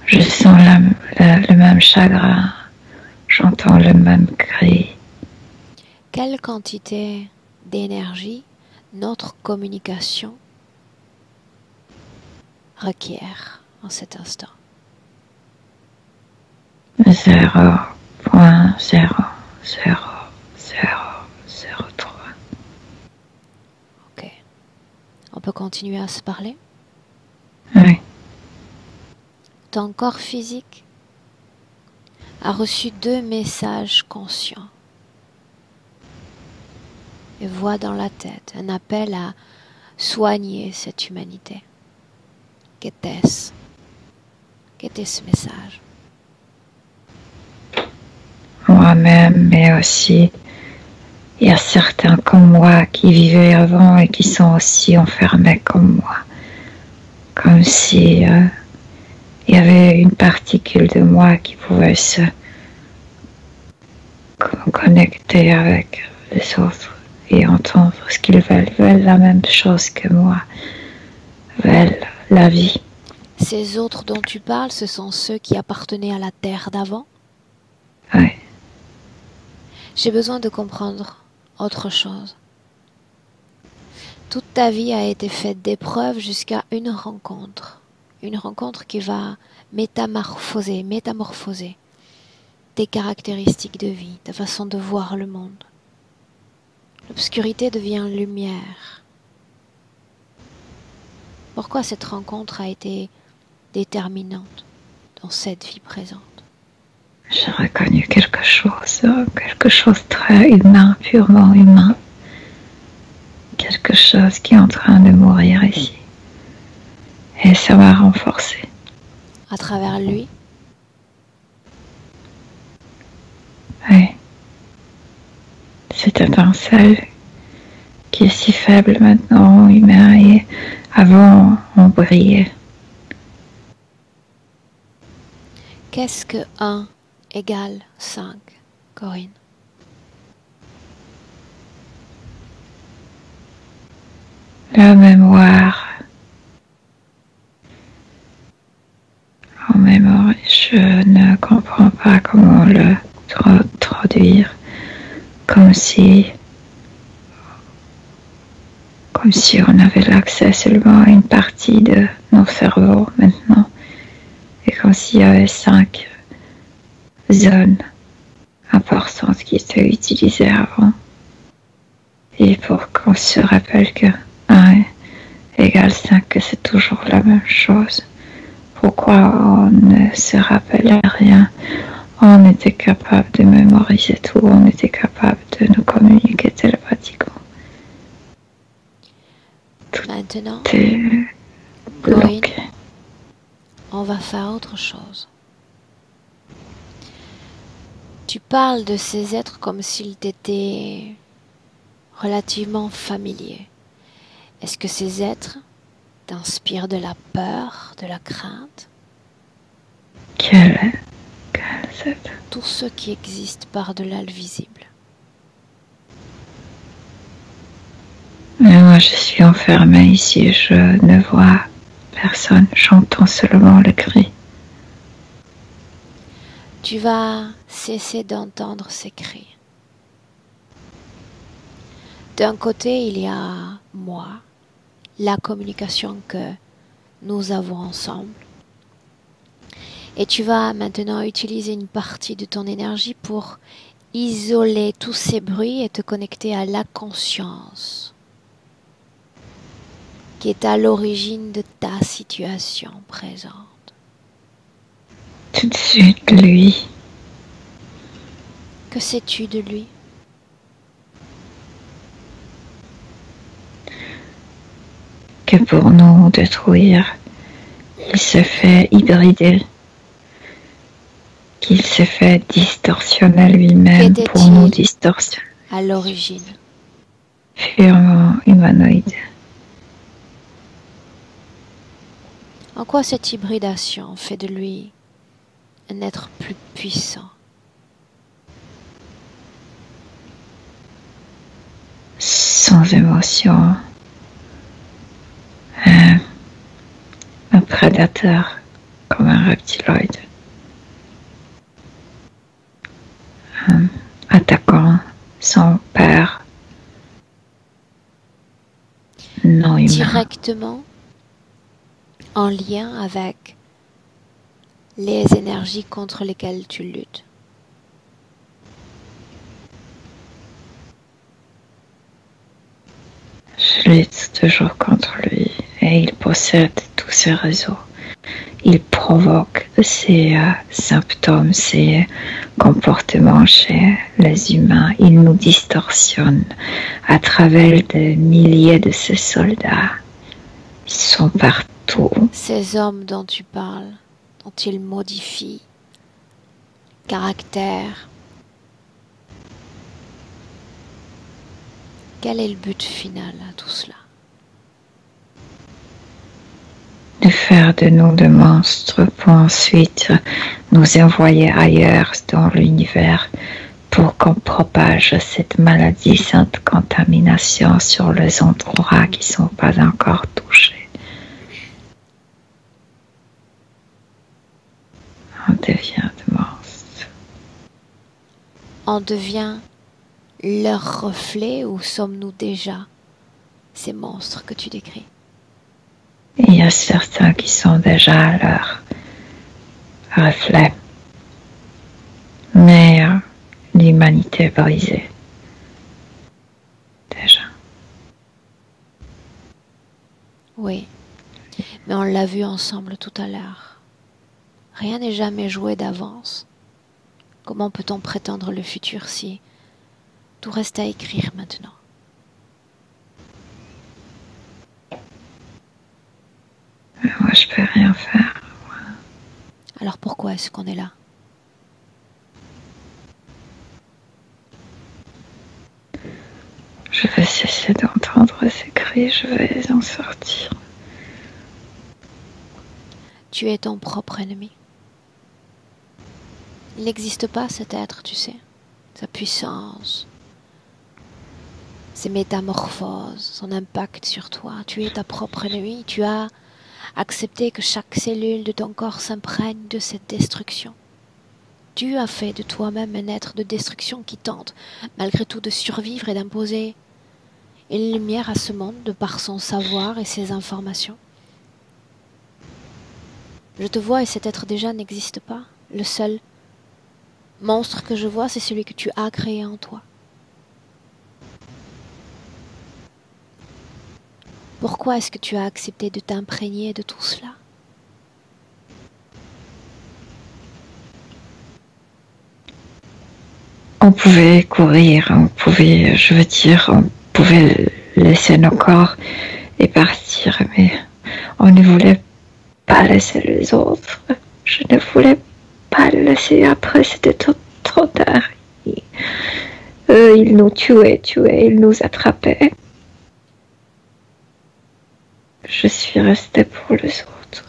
Je sens le même chagrin, j'entends le même cri. Quelle quantité d'énergie notre communication requiert en cet instant? 0,000003. Ok. On peut continuer à se parler? Oui. Ton corps physique a reçu 2 messages conscients et voit dans la tête un appel à soigner cette humanité. Qu'était-ce? Qu'était ce message? Moi-même, mais aussi il y a certains comme moi qui vivaient avant et qui sont aussi enfermés comme moi. Comme si il y avait une particule de moi qui pouvait se connecter avec les autres et entendre ce qu'ils veulent. Ils veulent la même chose que moi. Ils veulent la vie. Ces autres dont tu parles, ce sont ceux qui appartenaient à la terre d'avant? Oui. J'ai besoin de comprendre autre chose. Toute ta vie a été faite d'épreuves jusqu'à une rencontre qui va métamorphoser tes caractéristiques de vie, ta façon de voir le monde. L'obscurité devient lumière. Pourquoi cette rencontre a été déterminante dans cette vie présente? J'ai reconnu quelque chose de très humain, purement humain. Quelque chose qui est en train de mourir ici. Et ça m'a renforcé. À travers lui? Oui. Cette étincelle qui est si faible maintenant, humain, et avant, on brillait. Qu'est-ce que 1 égale 5, Corinne? La mémoire. En mémoire, je ne comprends pas comment le traduire. Comme si on avait l'accès seulement à une partie de nos cerveaux maintenant. Et comme s'il y avait 5 zones importantes qui étaient utilisées avant. Et pour qu'on se rappelle que 1 égale 5, que c'est toujours la même chose. Pourquoi on ne se rappelait rien? On était capable de mémoriser tout, on était capable de nous communiquer télépathiquement. Maintenant, Corinne, on va faire autre chose. Tu parles de ces êtres comme s'ils t'étaient relativement familiers. Est-ce que ces êtres t'inspirent de la peur, de la crainte? Quel êtres? Tous ceux qui existent par-delà le visible. Mais moi, je suis enfermée ici, je ne vois personne, j'entends seulement le cri. Tu vas cesser d'entendre ces cris. D'un côté, il y a moi, la communication que nous avons ensemble. Et tu vas maintenant utiliser une partie de ton énergie pour isoler tous ces bruits et te connecter à la conscience qui est à l'origine de ta situation présente. Tout de suite, lui. Que sais-tu de lui? Que pour nous détruire, il se fait hybrider, qu'il se fait distorsionner lui-même pour nous distorsionner. À l'origine. Purement humanoïde. En quoi cette hybridation fait de lui un être plus puissant? Sans émotion. Un prédateur comme un reptiloïde. Attaquant sans peur. Non humain. Directement en lien avec les énergies contre lesquelles tu luttes. Je lutte toujours contre lui et il possède tous ses réseaux. Il provoque ces symptômes, ces comportements chez les humains. Il nous distorsionne à travers des milliers de ces soldats. Ils sont partout. Ces hommes dont tu parles, dont il modifie caractère. Quel est le but final à tout cela? De faire de nous des monstres pour ensuite nous envoyer ailleurs dans l'univers pour qu'on propage cette maladie, cette contamination sur les endroits qui ne sont pas encore touchés. On devient des monstres. On devient leur reflet ou sommes-nous déjà ces monstres que tu décris? Il y a certains qui sont déjà leur reflet. Mais l'humanité est brisée. Déjà. Oui, mais on l'a vu ensemble tout à l'heure. Rien n'est jamais joué d'avance. Comment peut-on prétendre le futur si tout reste à écrire maintenant? Moi, je peux rien faire. Alors pourquoi est-ce qu'on est là? Je vais cesser d'entendre ces cris, je vais en sortir. Tu es ton propre ennemi. Il n'existe pas cet être, tu sais. Sa puissance, ses métamorphoses, son impact sur toi. Tu es ta propre ennemi. Tu as accepté que chaque cellule de ton corps s'imprègne de cette destruction. Tu as fait de toi-même un être de destruction qui tente, malgré tout, de survivre et d'imposer une lumière à ce monde de par son savoir et ses informations. Je te vois et cet être déjà n'existe pas. Le seul monstre que je vois, c'est celui que tu as créé en toi. Pourquoi est-ce que tu as accepté de t'imprégner de tout cela? On pouvait courir, on pouvait, on pouvait laisser nos corps et partir, mais on ne voulait pas laisser les autres. Je ne voulais pas le laisser après, c'était trop tard. Eux, ils nous tuaient, ils nous attrapaient. Je suis restée pour les autres.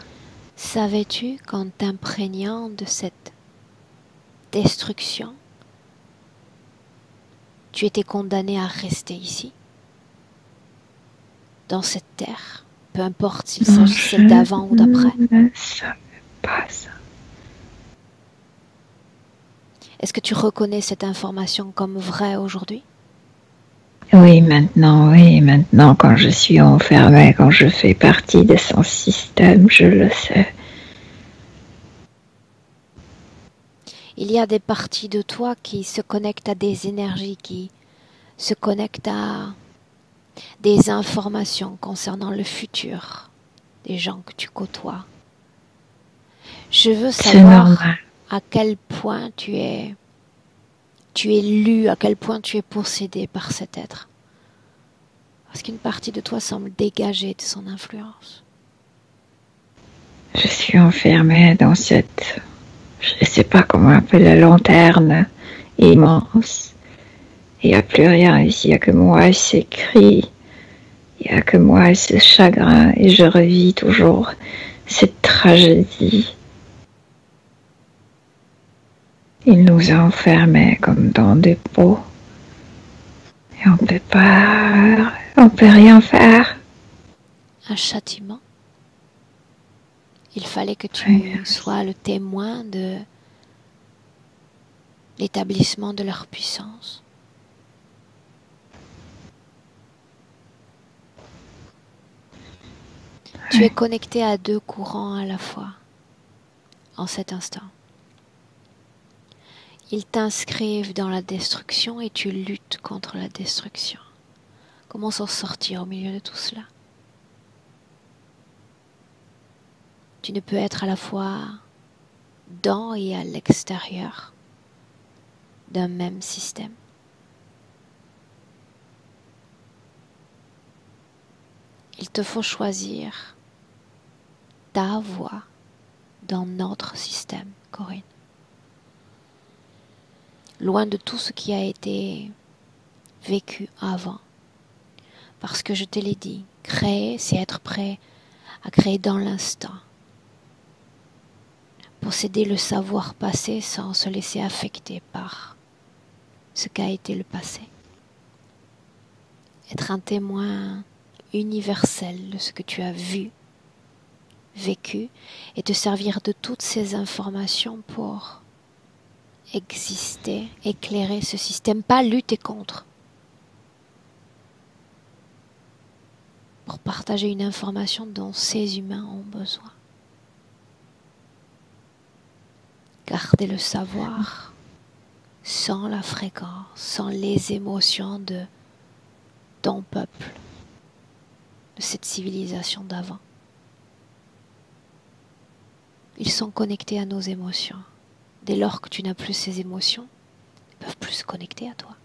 Savais-tu qu'en t'imprégnant de cette destruction, tu étais condamné à rester ici, dans cette terre, peu importe s'il s'agissait d'avant ou d'après? Je ne savais pas ça. Est-ce que tu reconnais cette information comme vraie aujourd'hui? Oui, maintenant, quand je suis enfermée, quand je fais partie de son système, je le sais. Il y a des parties de toi qui se connectent à des énergies, qui se connectent à des informations concernant le futur des gens que tu côtoies. Je veux C'est savoir normal. à quel point tu es lu, à quel point tu es possédé par cet être. Parce qu'une partie de toi semble dégagée de son influence. Je suis enfermée dans cette, je ne sais pas comment appeler, la lanterne immense. Il n'y a plus rien ici, il n'y a que moi et ces cris, il n'y a que moi et ce chagrin, et je revis toujours cette tragédie. Il nous a enfermés comme dans des pots. Et on peut rien faire. Un châtiment. Il fallait que tu sois le témoin de l'établissement de leur puissance. Tu es connecté à deux courants à la fois, en cet instant. Ils t'inscrivent dans la destruction et tu luttes contre la destruction. Comment s'en sortir au milieu de tout cela? Tu ne peux être à la fois dans et à l'extérieur d'un même système. Il te faut choisir ta voie dans notre système, Corinne. Loin de tout ce qui a été vécu avant. Parce que je te l'ai dit, créer, c'est être prêt à créer dans l'instant. Posséder le savoir passé sans se laisser affecter par ce qu'a été le passé. Être un témoin universel de ce que tu as vu, vécu, et te servir de toutes ces informations pour exister, éclairer ce système, pas lutter contre. Pour partager une information dont ces humains ont besoin. Garder le savoir sans la fréquence, sans les émotions de ton peuple, de cette civilisation d'avant. Ils sont connectés à nos émotions. Dès lors que tu n'as plus ces émotions, ils ne peuvent plus se connecter à toi.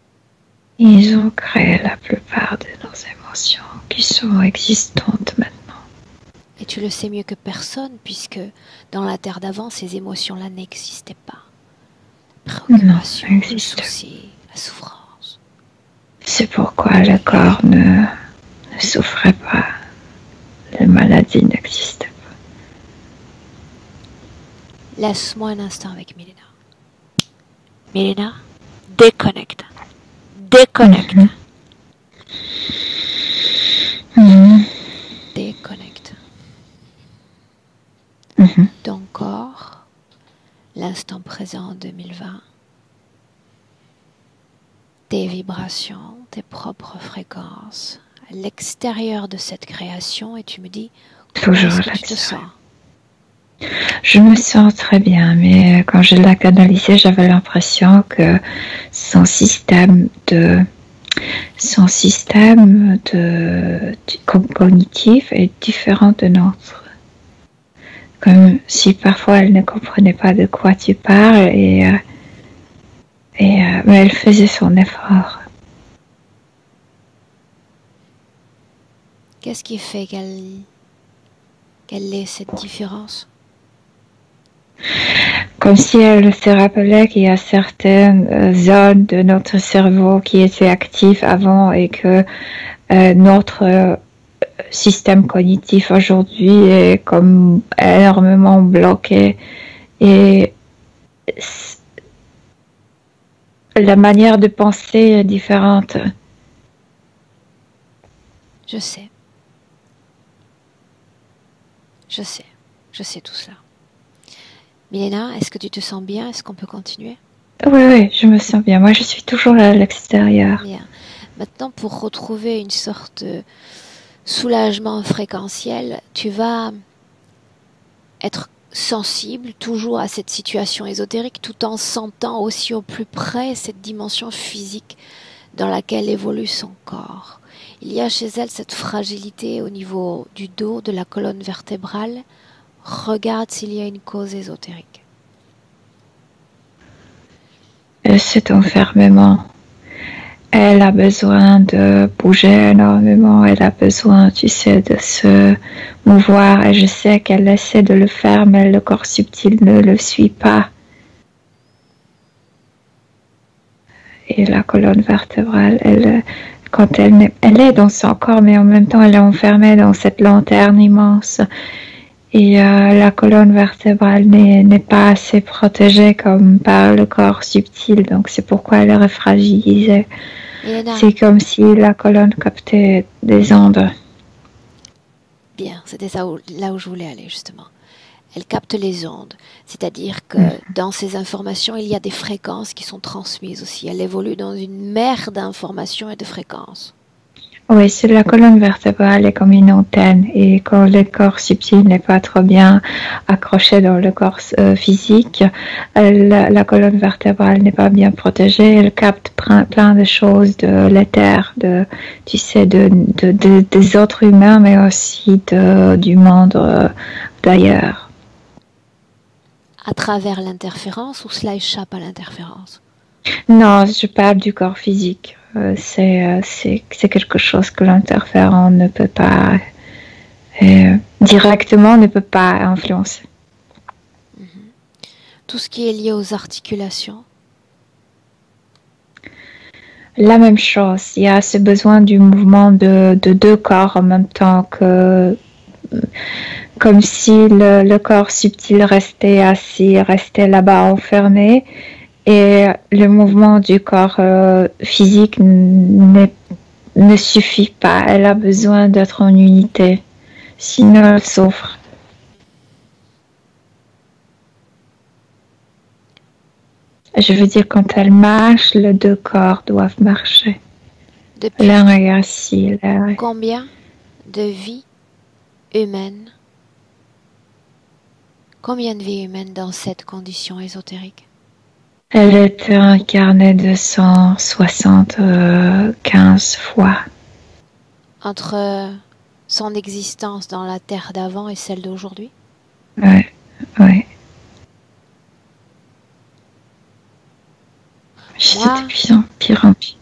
Ils ont créé la plupart de nos émotions qui sont existantes maintenant. Et tu le sais mieux que personne, puisque dans la terre d'avant, ces émotions-là n'existaient pas. Préoccupation, le souci, la souffrance. C'est pourquoi le corps ne souffrait pas. Les maladies n'existaient pas. Laisse-moi un instant avec Milena. Milena, déconnecte. Déconnecte. Déconnecte. Ton corps, l'instant présent 2020, tes vibrations, tes propres fréquences, à l'extérieur de cette création, et tu me dis, comment est-ce que tu te sens? Je me sens très bien, mais quand je l'ai canalisé, j'avais l'impression que son système cognitif est différent de notre. Comme si parfois elle ne comprenait pas de quoi tu parles, mais elle faisait son effort. Qu'est-ce qui fait qu'elle ait cette différence? Comme si elle se rappelait qu'il y a certaines zones de notre cerveau qui étaient actives avant et que notre système cognitif aujourd'hui est comme énormément bloqué et la manière de penser est différente. Je sais. Je sais tout cela. Milena, est-ce que tu te sens bien? Est-ce qu'on peut continuer? Oui, je me sens bien. Moi, je suis toujours à l'extérieur. Bien. Maintenant, pour retrouver une sorte de soulagement fréquentiel, tu vas être sensible toujours à cette situation ésotérique tout en sentant aussi au plus près cette dimension physique dans laquelle évolue son corps. Il y a chez elle cette fragilité au niveau du dos, de la colonne vertébrale. Regarde s'il y a une cause ésotérique. Cet enfermement. Elle a besoin de bouger énormément, elle a besoin, tu sais, de se mouvoir. Et je sais qu'elle essaie de le faire, mais le corps subtil ne le suit pas. Et la colonne vertébrale, quand elle est dans son corps, mais en même temps, elle est enfermée dans cette lanterne immense. Et la colonne vertébrale n'est pas assez protégée comme par le corps subtil, donc c'est pourquoi elle est fragilisée. C'est comme si la colonne captait des ondes. Bien, c'était là où je voulais aller justement. Elle capte les ondes, c'est-à-dire que dans ces informations, il y a des fréquences qui sont transmises aussi. Elle évolue dans une mer d'informations et de fréquences. Oui, c'est la colonne vertébrale est comme une antenne et quand le corps subtil n'est pas trop bien accroché dans le corps physique, la colonne vertébrale n'est pas bien protégée. Elle capte plein de choses de l'éther, tu sais, des autres humains, mais aussi du monde d'ailleurs. À travers l'interférence ou cela échappe à l'interférence? Non, je parle du corps physique. C'est quelque chose que l'interférent ne peut pas directement ne peut pas influencer. Tout ce qui est lié aux articulations? La même chose. Il y a ce besoin du mouvement de deux corps en même temps que comme si le corps subtil restait assis, restait là-bas enfermé. Et le mouvement du corps physique ne suffit pas. Elle a besoin d'être en unité. Sinon, elle souffre. Je veux dire, quand elle marche, les deux corps doivent marcher. L'un est assis. Combien de vies humaines, combien de vies humaines dans cette condition ésotérique? Elle était incarnée 275 fois. Entre son existence dans la terre d'avant et celle d'aujourd'hui? Oui, oui. Moi, pire en pire.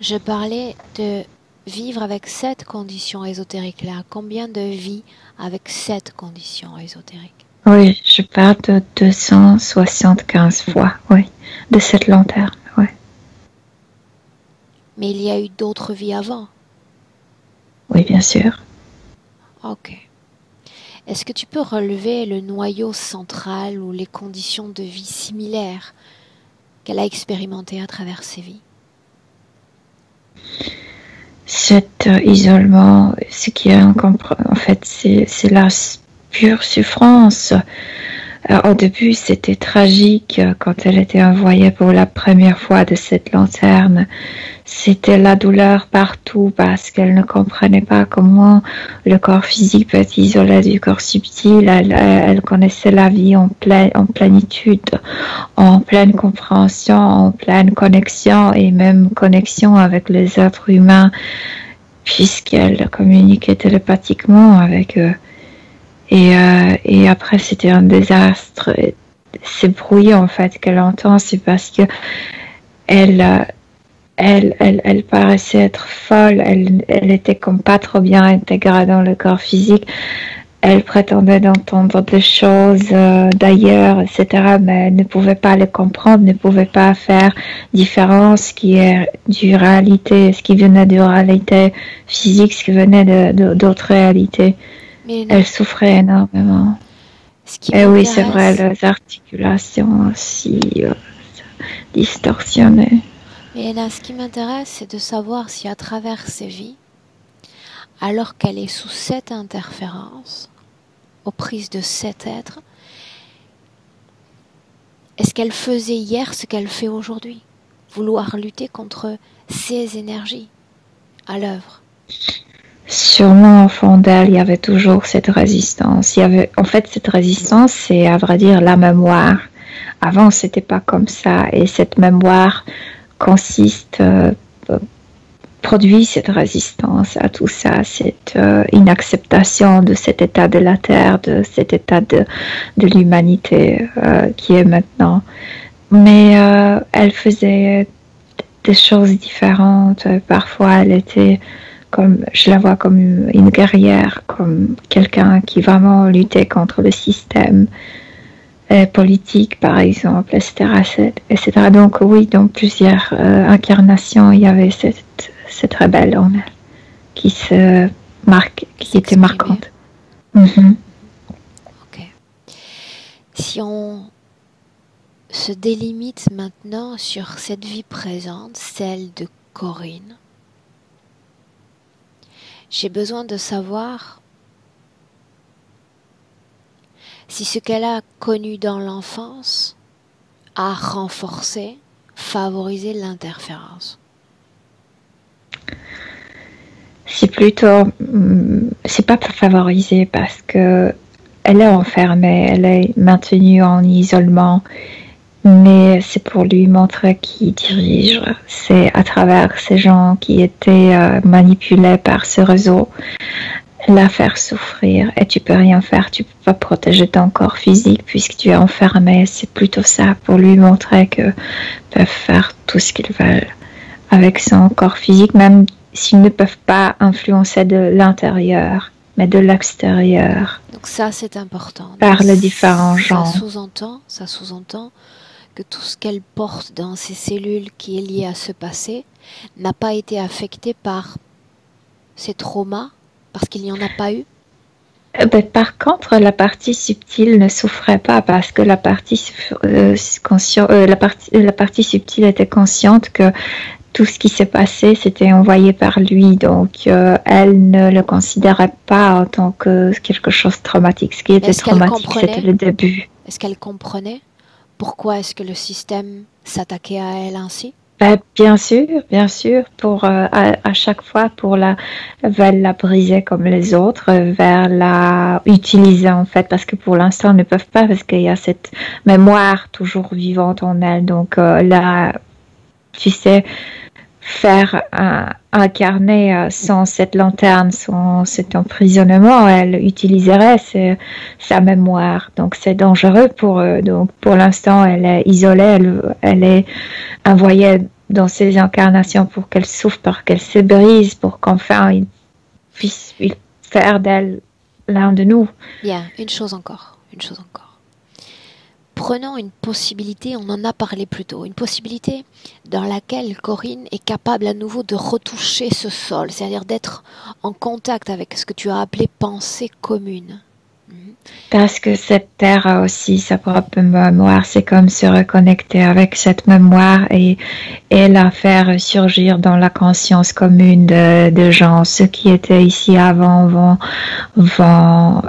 Je parlais de vivre avec cette condition ésotérique-là. Combien de vies avec cette condition ésotérique? Oui, je parle de 275 fois, oui, de cette lanterne, oui. Mais il y a eu d'autres vies avant? Oui, bien sûr. Ok. Est-ce que tu peux relever le noyau central ou les conditions de vie similaires qu'elle a expérimentées à travers ses vies? Cet isolement, ce qui est en fait, c'est la pure souffrance. Au début, c'était tragique quand elle était envoyée pour la première fois de cette lanterne. C'était la douleur partout parce qu'elle ne comprenait pas comment le corps physique peut être isolé du corps subtil. Elle connaissait la vie en plénitude, en pleine compréhension, en pleine connexion et même connexion avec les êtres humains puisqu'elle communiquait télépathiquement avec eux. Et après, c'était un désastre. Ces bruits, en fait, qu'elle entend, c'est parce que elle paraissait être folle. Elle était comme pas trop bien intégrée dans le corps physique. Elle prétendait d'entendre des choses d'ailleurs, etc. Mais elle ne pouvait pas les comprendre, ne pouvait pas faire différence ce qui est du réalité, ce qui venait de réalité physique, ce qui venait d'autres réalités. Elle souffrait énormément. Et oui, c'est vrai, les articulations aussi distorsionnées. Mais là, ce qui m'intéresse, c'est de savoir si à travers ses vies, alors qu'elle est sous cette interférence, aux prises de cet être, est-ce qu'elle faisait hier ce qu'elle fait aujourd'hui? Vouloir lutter contre ces énergies à l'œuvre? sûrement au fond d'elle, il y avait toujours cette résistance. En fait, cette résistance, c'est à vrai dire la mémoire. Avant, c'était pas comme ça, et cette mémoire consiste, produit cette résistance à tout ça, cette inacceptation de cet état de la Terre, de cet état de l'humanité qui est maintenant. Mais elle faisait des choses différentes. Parfois, elle était comme, je la vois comme une guerrière, comme quelqu'un qui vraiment luttait contre le système politique, par exemple, etc., etc. Donc oui, dans plusieurs incarnations, il y avait cette rebelle en elle qui était marquante. Ok. Si on se délimite maintenant sur cette vie présente, celle de Corinne, j'ai besoin de savoir si ce qu'elle a connu dans l'enfance a renforcé, favorisé l'interférence. C'est plutôt, c'est pas favorisé parce que elle est enfermée, elle est maintenue en isolement, mais c'est pour lui montrer qui dirige. C'est à travers ces gens qui étaient manipulés par ce réseau, la faire souffrir, et tu peux rien faire, tu peux pas protéger ton corps physique puisque tu es enfermé. C'est plutôt ça, pour lui montrer que peuvent faire tout ce qu'ils veulent avec son corps physique, même s'ils ne peuvent pas influencer de l'intérieur, mais de l'extérieur. Donc ça, c'est important. Par les différents gens. Ça sous-entend que tout ce qu'elle porte dans ses cellules qui est lié à ce passé n'a pas été affecté par ces traumas, parce qu'il n'y en a pas eu. Par contre, la partie subtile ne souffrait pas parce que la partie subtile était consciente que tout ce qui s'est passé, c'était envoyé par lui. Donc, elle ne le considérait pas en tant que quelque chose de traumatique. Ce qui était traumatique, c'était le début. Est-ce qu'elle comprenait pourquoi est-ce que le système s'attaquait à elle ainsi? Bien sûr, pour à chaque fois pour vers la briser comme les autres, vers la utiliser en fait, parce que pour l'instant ils ne peuvent pas, parce qu'il y a cette mémoire toujours vivante en elle. Donc là, tu sais, faire incarner sans cette lanterne, sans cet emprisonnement, elle utiliserait sa mémoire. Donc c'est dangereux pour eux. Donc pour l'instant, elle est isolée, elle est envoyée dans ces incarnations pour qu'elle souffre, pour qu'elle se brise, pour qu'enfin il puisse faire d'elle l'un de nous. Bien, une chose encore. Prenons une possibilité, on en a parlé plus tôt, une possibilité dans laquelle Corinne est capable à nouveau de retoucher ce sol, c'est-à-dire d'être en contact avec ce que tu as appelé pensée commune. Parce que cette terre a aussi sa propre mémoire, c'est comme se reconnecter avec cette mémoire et la faire surgir dans la conscience commune de gens. Ceux qui étaient ici avant vont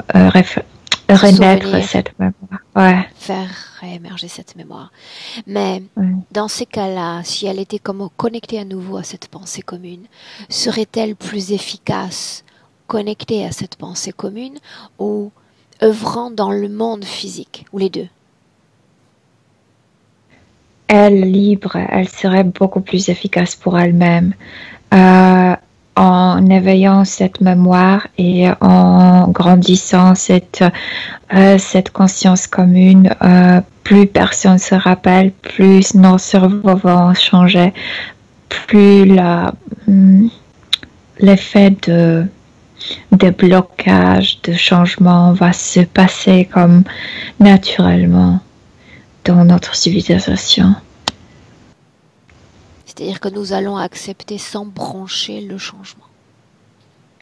renaître cette mémoire. Ouais. Faire réémerger cette mémoire. Mais dans ces cas-là, si elle était comme connectée à nouveau à cette pensée commune, serait-elle plus efficace connectée à cette pensée commune ou œuvrant dans le monde physique, ou les deux? Elle, libre, elle serait beaucoup plus efficace pour elle-même. En éveillant cette mémoire et en grandissant cette conscience commune, plus personne se rappelle, plus nos cerveaux vont changer, plus l'effet de blocage, de changement va se passer comme naturellement dans notre civilisation. C'est-à-dire que nous allons accepter sans broncher le changement.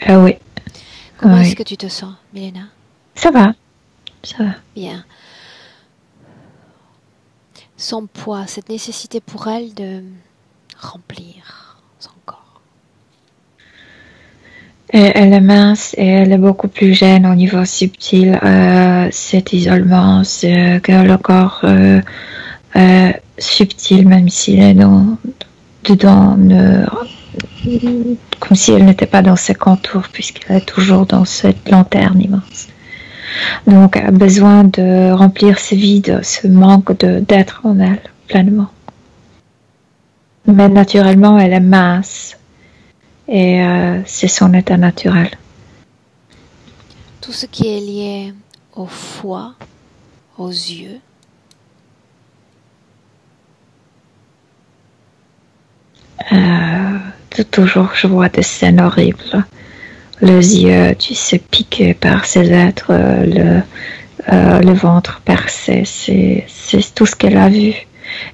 Oui. Comment est-ce que tu te sens, Milena? Ça va. Bien. Son poids, cette nécessité pour elle de remplir son corps. Elle est mince et elle est beaucoup plus jeune au niveau subtil. Cet isolement, c'est que le corps subtil, même s'il est dedans, comme si elle n'était pas dans ses contours, puisqu'elle est toujours dans cette lanterne immense. Donc, elle a besoin de remplir ce vide, ce manque d'être en elle, pleinement. Mais naturellement, elle est mince. Et c'est son état naturel. Tout ce qui est lié au foie, aux yeux. Toujours, je vois des scènes horribles. Les yeux, tu sais, piqués par ces êtres, le ventre percé, c'est tout ce qu'elle a vu.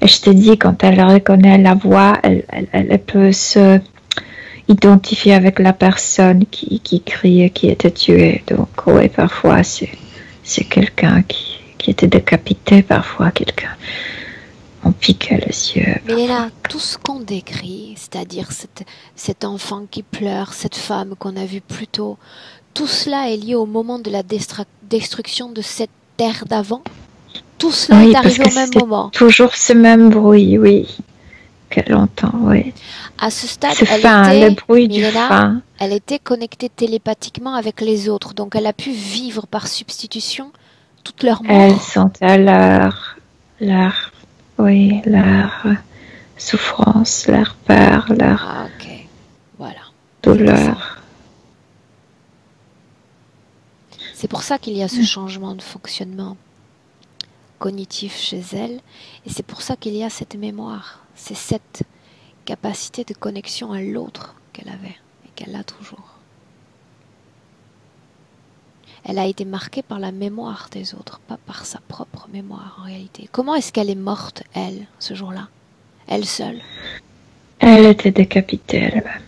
Et je te dis, quand elle reconnaît la voix, elle peut se identifier avec la personne qui criait, qui était tuée. Donc, oui, parfois, c'est quelqu'un qui était décapité, parfois quelqu'un. On piquait les yeux. Milena, tout ce qu'on décrit, c'est-à-dire cet enfant qui pleure, cette femme qu'on a vue plus tôt, tout cela est lié au moment de la destruction de cette terre d'avant. Tout cela est arrivé au même moment. Toujours ce même bruit, oui, qu'elle entend, oui. À ce stade, le bruit du fin. Elle était connectée télépathiquement avec les autres, donc elle a pu vivre par substitution toute leur mort. Elle sentait leur souffrance, leur peur, leur douleur. C'est pour ça qu'il y a ce changement de fonctionnement cognitif chez elle, et c'est pour ça qu'il y a cette mémoire. C'est cette capacité de connexion à l'autre qu'elle avait et qu'elle a toujours. Elle a été marquée par la mémoire des autres, pas par sa propre mémoire en réalité. Comment est-ce qu'elle est morte, elle, ce jour-là? Elle seule? Elle était décapitée elle-même.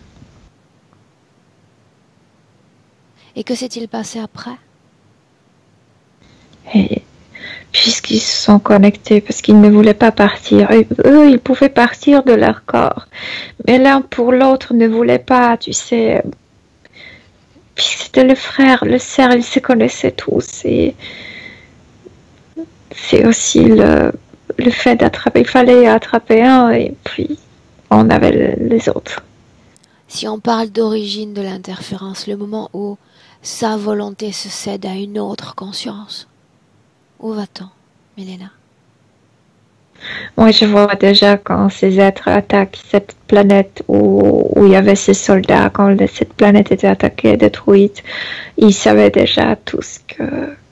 Et que s'est-il passé après? Et puisqu'ils se sont connectés, parce qu'ils ne voulaient pas partir. Et eux, ils pouvaient partir de leur corps. Mais l'un pour l'autre ne voulait pas, tu sais. Puis c'était le frère, le sœur, ils se connaissaient tous. Et c'est aussi le fait d'attraper. Il fallait attraper un et puis on avait les autres. Si on parle d'origine de l'interférence, le moment où sa volonté se cède à une autre conscience, où va-t-on, Milena? Moi, je vois déjà quand ces êtres attaquent cette planète où il y avait ces soldats, quand cette planète était attaquée, détruite, ils savaient déjà tous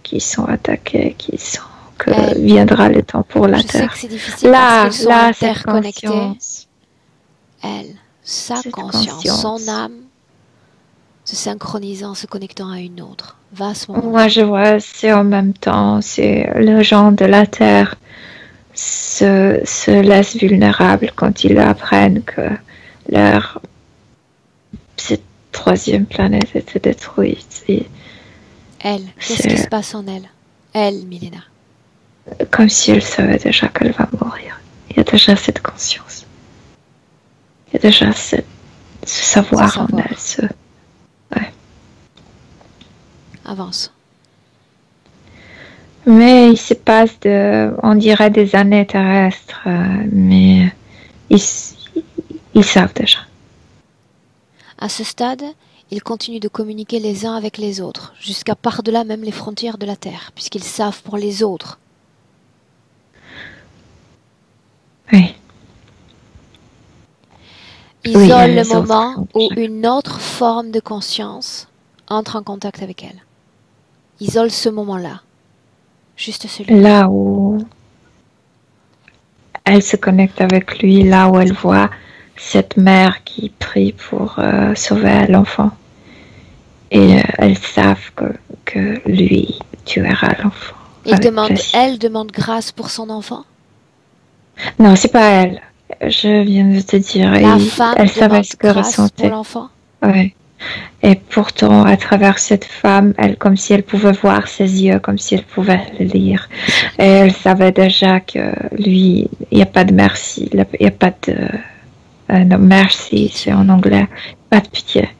qu'ils sont attaqués, que viendra le temps pour la Terre. Je sais que c'est difficile parce qu'ils sont interconnectés. Sa conscience, son âme, se synchronisant, se connectant à une autre, va à ce moment-là. Moi, je vois, c'est en même temps, c'est les gens de la Terre se laissent vulnérables quand ils apprennent que cette troisième planète était détruite. Qu'est-ce qui se passe en elle? Elle, Milena. Comme si elle savait déjà qu'elle va mourir. Il y a déjà cette conscience. Il y a déjà ce savoir en elle. Ouais. Avance. Mais il se passe on dirait des années terrestres, mais ils savent déjà. À ce stade, ils continuent de communiquer les uns avec les autres, jusqu'à par-delà même les frontières de la Terre, puisqu'ils savent pour les autres. Oui. Isole le moment où une autre forme de conscience entre en contact avec elle. Isole ce moment-là. Juste celui-là. Là où elle se connecte avec lui, là où elle voit cette mère qui prie pour sauver l'enfant. Et elles savent que lui tuera l'enfant. Elle demande grâce pour son enfant? Non, c'est pas elle. Je viens de te dire. La femme elle savait ce que ressentait pour l'enfant? Oui. Et pourtant, à travers cette femme, elle, comme si elle pouvait voir ses yeux, comme si elle pouvait le lire. Et elle savait déjà que lui, il n'y a pas de merci, il n'y a pas de... non, merci, c'est en anglais. Pas de pitié.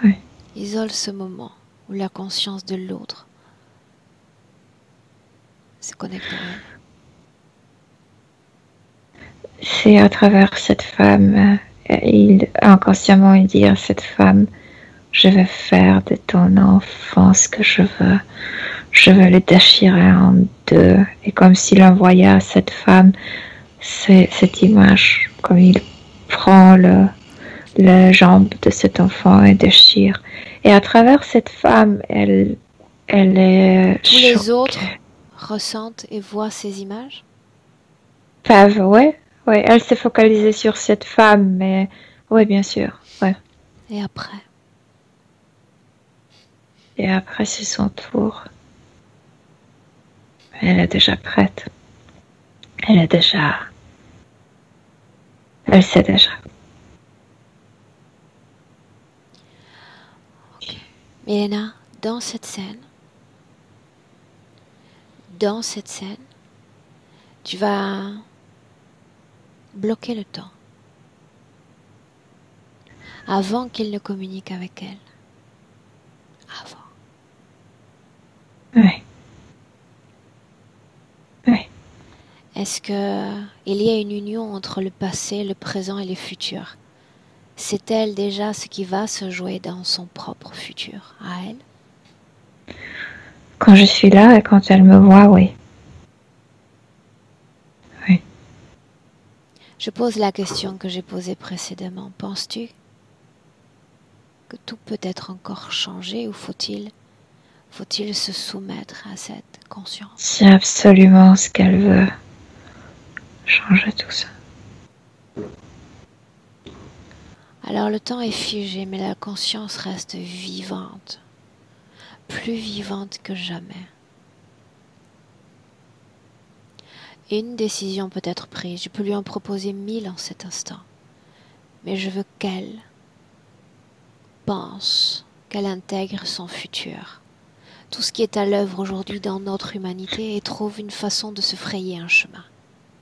Oui. Isole ce moment où la conscience de l'autre se connecte à elle. C'est à travers cette femme, inconsciemment, il dit à cette femme, je vais faire de ton enfant ce que je veux. Je veux le déchirer en deux. Et comme s'il envoyait à cette femme cette image, comme il prend la jambe de cet enfant et déchire. Et à travers cette femme, elle est Tous les choquée. autres ressentent et voient ces images? Ouais, elle s'est focalisée sur cette femme, mais ouais, bien sûr, ouais. Et après? Et après, c'est son tour. Elle est déjà prête. Elle sait déjà. Ok. Milena, dans cette scène, tu vas bloquer le temps avant qu'il ne communique avec elle. Avant. Oui. Est-ce que il y a une union entre le passé, le présent et le futur? Sait-elle déjà ce qui va se jouer dans son propre futur à elle? Quand je suis là et quand elle me voit, oui. Oui. Je pose la question que j'ai posée précédemment. Penses-tu que tout peut être encore changé ou faut-il se soumettre à cette conscience? C'est absolument ce qu'elle veut. Changer tout ça. Alors le temps est figé, mais la conscience reste vivante, plus vivante que jamais. Une décision peut être prise, je peux lui en proposer 1000 en cet instant, mais je veux qu'elle pense, qu'elle intègre son futur, tout ce qui est à l'œuvre aujourd'hui dans notre humanité et trouve une façon de se frayer un chemin.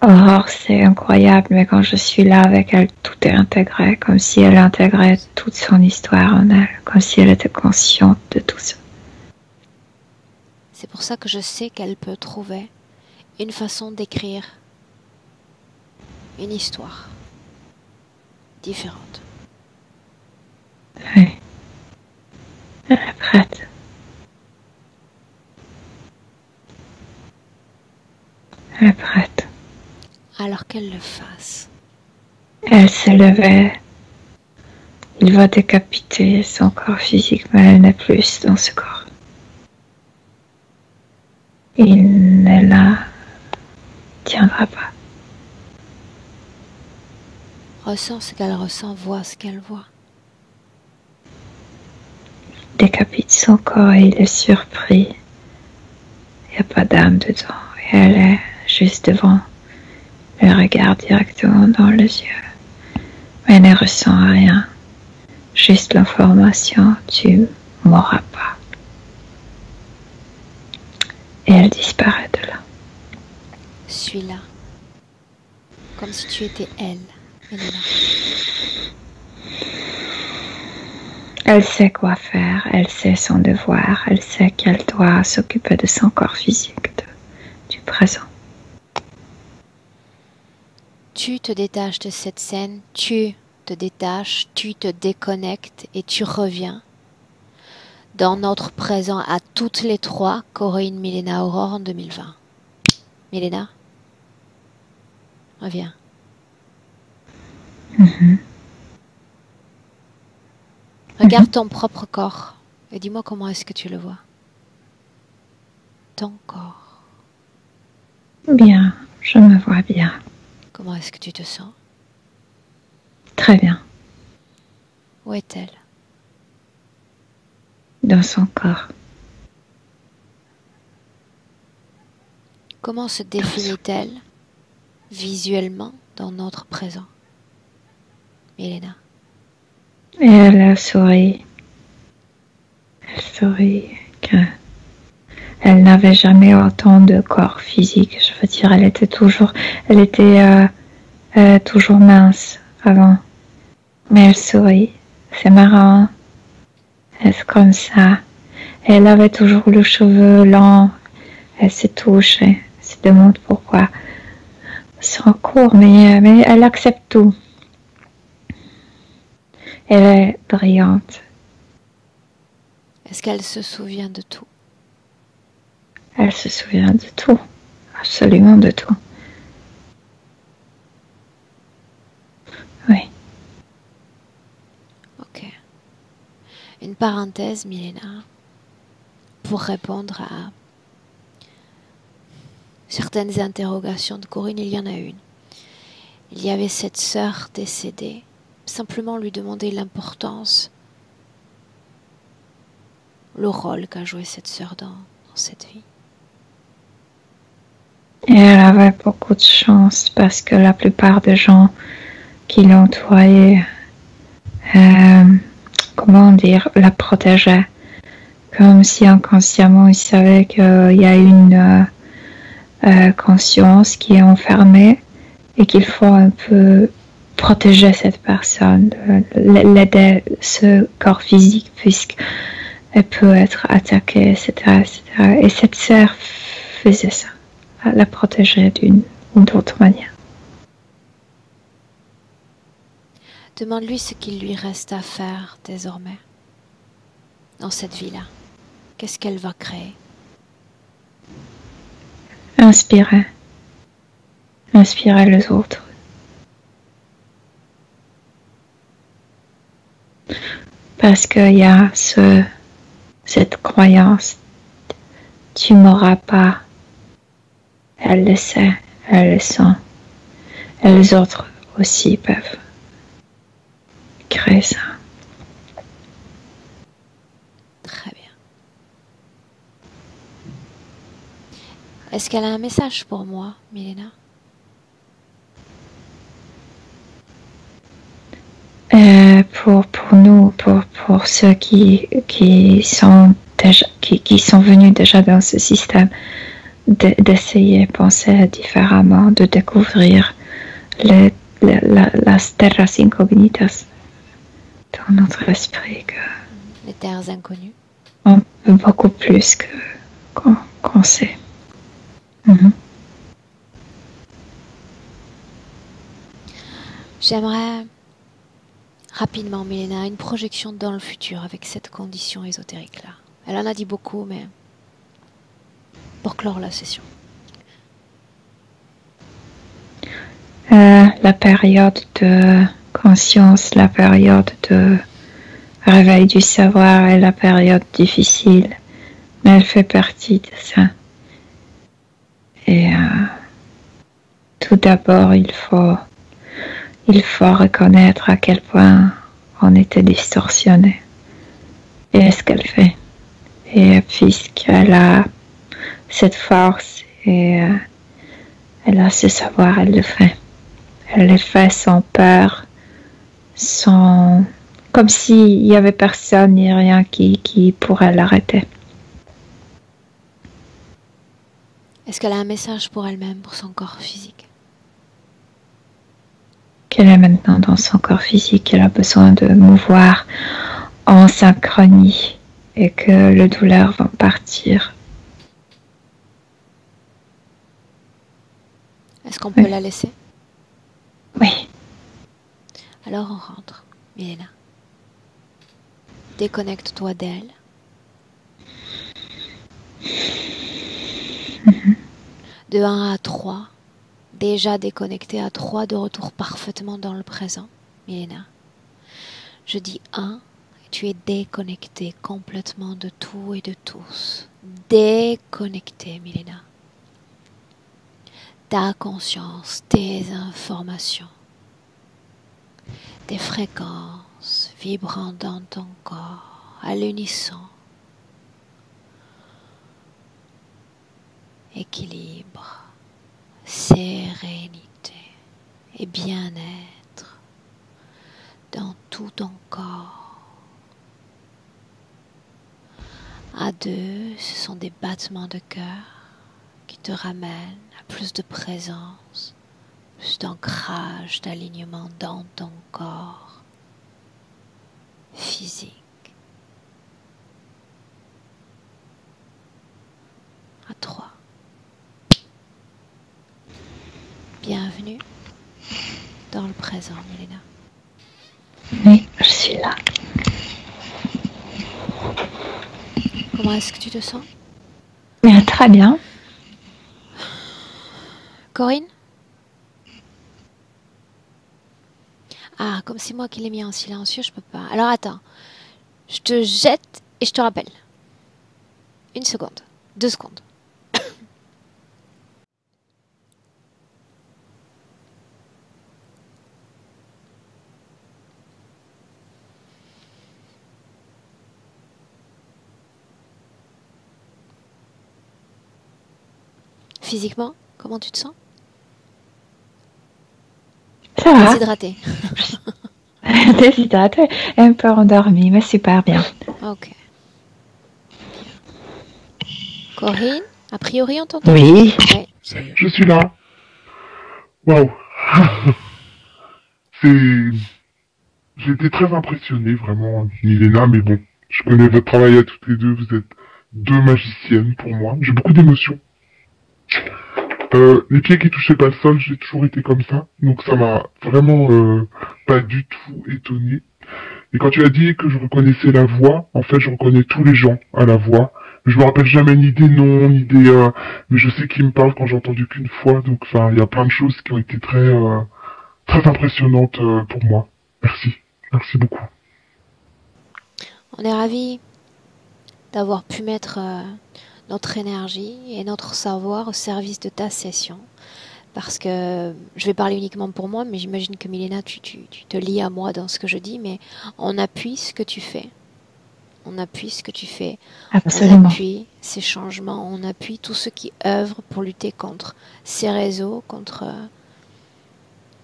Aurore, c'est incroyable, mais quand je suis là avec elle, tout est intégré, comme si elle intégrait toute son histoire en elle, comme si elle était consciente de tout ça. C'est pour ça que je sais qu'elle peut trouver une façon d'écrire une histoire différente. Oui. Elle est prête. Elle est prête. Alors qu'elle le fasse. Elle s'est levée. Il va décapiter son corps physique, mais elle n'est plus dans ce corps. Il ne la tiendra pas. Ressent ce qu'elle ressent, voit ce qu'elle voit. Il décapite son corps et il est surpris. Il n'y a pas d'âme dedans. Et elle est juste devant. Elle regarde directement dans les yeux. Mais elle ne ressent rien. Juste l'information, tu mourras pas. Et elle disparaît de là. Suis-la. Comme si tu étais elle, Milena. Elle sait quoi faire, elle sait son devoir, elle sait qu'elle doit s'occuper de son corps physique, du présent. Tu te détaches de cette scène, tu te détaches, tu te déconnectes et tu reviens dans notre présent à toutes les trois, Corinne, Milena, Aurore en 2020. Milena, reviens. Regarde ton propre corps et dis-moi comment est-ce que tu le vois. Ton corps. Bien, je me vois bien. Comment est-ce que tu te sens? Très bien. Où est-elle? Dans son corps. Comment se définit-elle visuellement dans notre présent? Milena. Et elle sourit. Elle sourit qu'elle n'avait jamais autant de corps physique. Je veux dire, elle était toujours mince avant. Mais elle sourit. C'est marrant. C'est comme ça. Elle avait toujours le cheveu lent. Elle se touche. Elle se demande pourquoi. C'est en cours, mais elle accepte tout. Elle est brillante. Est-ce qu'elle se souvient de tout? Elle se souvient de tout. Absolument de tout. Oui. Ok. Une parenthèse, Milena, pour répondre à certaines interrogations de Corinne, il y en a une. Il y avait cette sœur décédée. Simplement lui demander l'importance, le rôle qu'a joué cette sœur dans cette vie. Et elle avait beaucoup de chance parce que la plupart des gens qui l'entouraient, comment dire, la protégeaient. Comme si inconsciemment ils savaient qu'il y a une conscience qui est enfermée et qu'il faut un peu protéger cette personne, l'aider ce corps physique puisqu'elle peut être attaquée, etc., etc. Et cette sœur faisait ça, la protéger d'une ou d'autre manière. Demande-lui ce qu'il lui reste à faire désormais dans cette vie-là. Qu'est-ce qu'elle va créer? Inspirer les autres. Parce qu'il y a cette croyance, tu m'auras pas. Elle le sait, elle le sent. Et les autres aussi peuvent créer ça. Très bien. Est-ce qu'elle a un message pour moi, Milena? Pour nous, pour ceux qui sont venus déjà dans ce système, d'essayer de penser différemment, de découvrir las terras incognitas dans notre esprit, les terres inconnues. Beaucoup plus qu'on sait. J'aimerais rapidement, Milena, une projection dans le futur avec cette condition ésotérique-là. Elle en a dit beaucoup, mais pour clore la session. La période de conscience, la période de réveil du savoir est la période difficile, mais elle fait partie de ça. Et tout d'abord, il faut reconnaître à quel point on était distorsionné. Et ce qu'elle fait. Et puisqu'elle a cette force et elle a ce savoir, elle le fait. Elle le fait sans peur, comme s'il n'y avait personne ni rien qui pourrait l'arrêter. Est-ce qu'elle a un message pour elle-même, pour son corps physique? Qu'elle est maintenant dans son corps physique, elle a besoin de mouvoir en synchronie et que le douleur va partir. Est-ce qu'on peut la laisser? Oui. Alors on rentre, Milena. Déconnecte-toi d'elle. De 1 à 3, déjà déconnecté à 3, de retour parfaitement dans le présent, Milena. Je dis 1, tu es déconnecté complètement de tout et de tous. Déconnecté, Milena. Ta conscience, tes informations, tes fréquences vibrant dans ton corps, à l'unisson. Équilibre, sérénité et bien-être dans tout ton corps. À 2, ce sont des battements de cœur qui te ramènent à plus de présence, plus d'ancrage, d'alignement dans ton corps physique. À 3. Bienvenue dans le présent, Milena. Oui, je suis suis là. Comment est-ce que tu te sens? Très bien. Corinne? Ah, comme c'est moi qui l'ai mis en silencieux, je peux pas. Alors attends, je te jette et je te rappelle. 1 seconde, 2 secondes. Physiquement, comment tu te sens? Ça va. Déshydraté. Déshydratée, un peu endormie, mais super bien. Ok. Corinne, a priori on t'entend? Oui. Ouais. Ça y est. Je suis là. Waouh. C'est... J'ai été très impressionné, vraiment, Milena, mais bon, je connais votre travail à toutes les deux, vous êtes deux magiciennes pour moi. J'ai beaucoup d'émotions. Les pieds qui touchaient pas le sol, j'ai toujours été comme ça, donc ça m'a vraiment pas du tout étonné. Et quand tu as dit que je reconnaissais la voix, en fait, je reconnais tous les gens à la voix. Je me rappelle jamais ni des noms, ni des... mais je sais qu'ils me parlent quand j'ai entendu qu'une fois, donc enfin, il y a plein de choses qui ont été très impressionnantes pour moi. Merci. Merci beaucoup. On est ravis d'avoir pu mettre notre énergie et notre savoir au service de ta session. Parce que je vais parler uniquement pour moi, mais j'imagine que Milena, tu te lies à moi dans ce que je dis, mais on appuie ce que tu fais. On appuie ce que tu fais. Absolument. On appuie ces changements. On appuie tous ceux qui œuvrent pour lutter contre ces réseaux, contre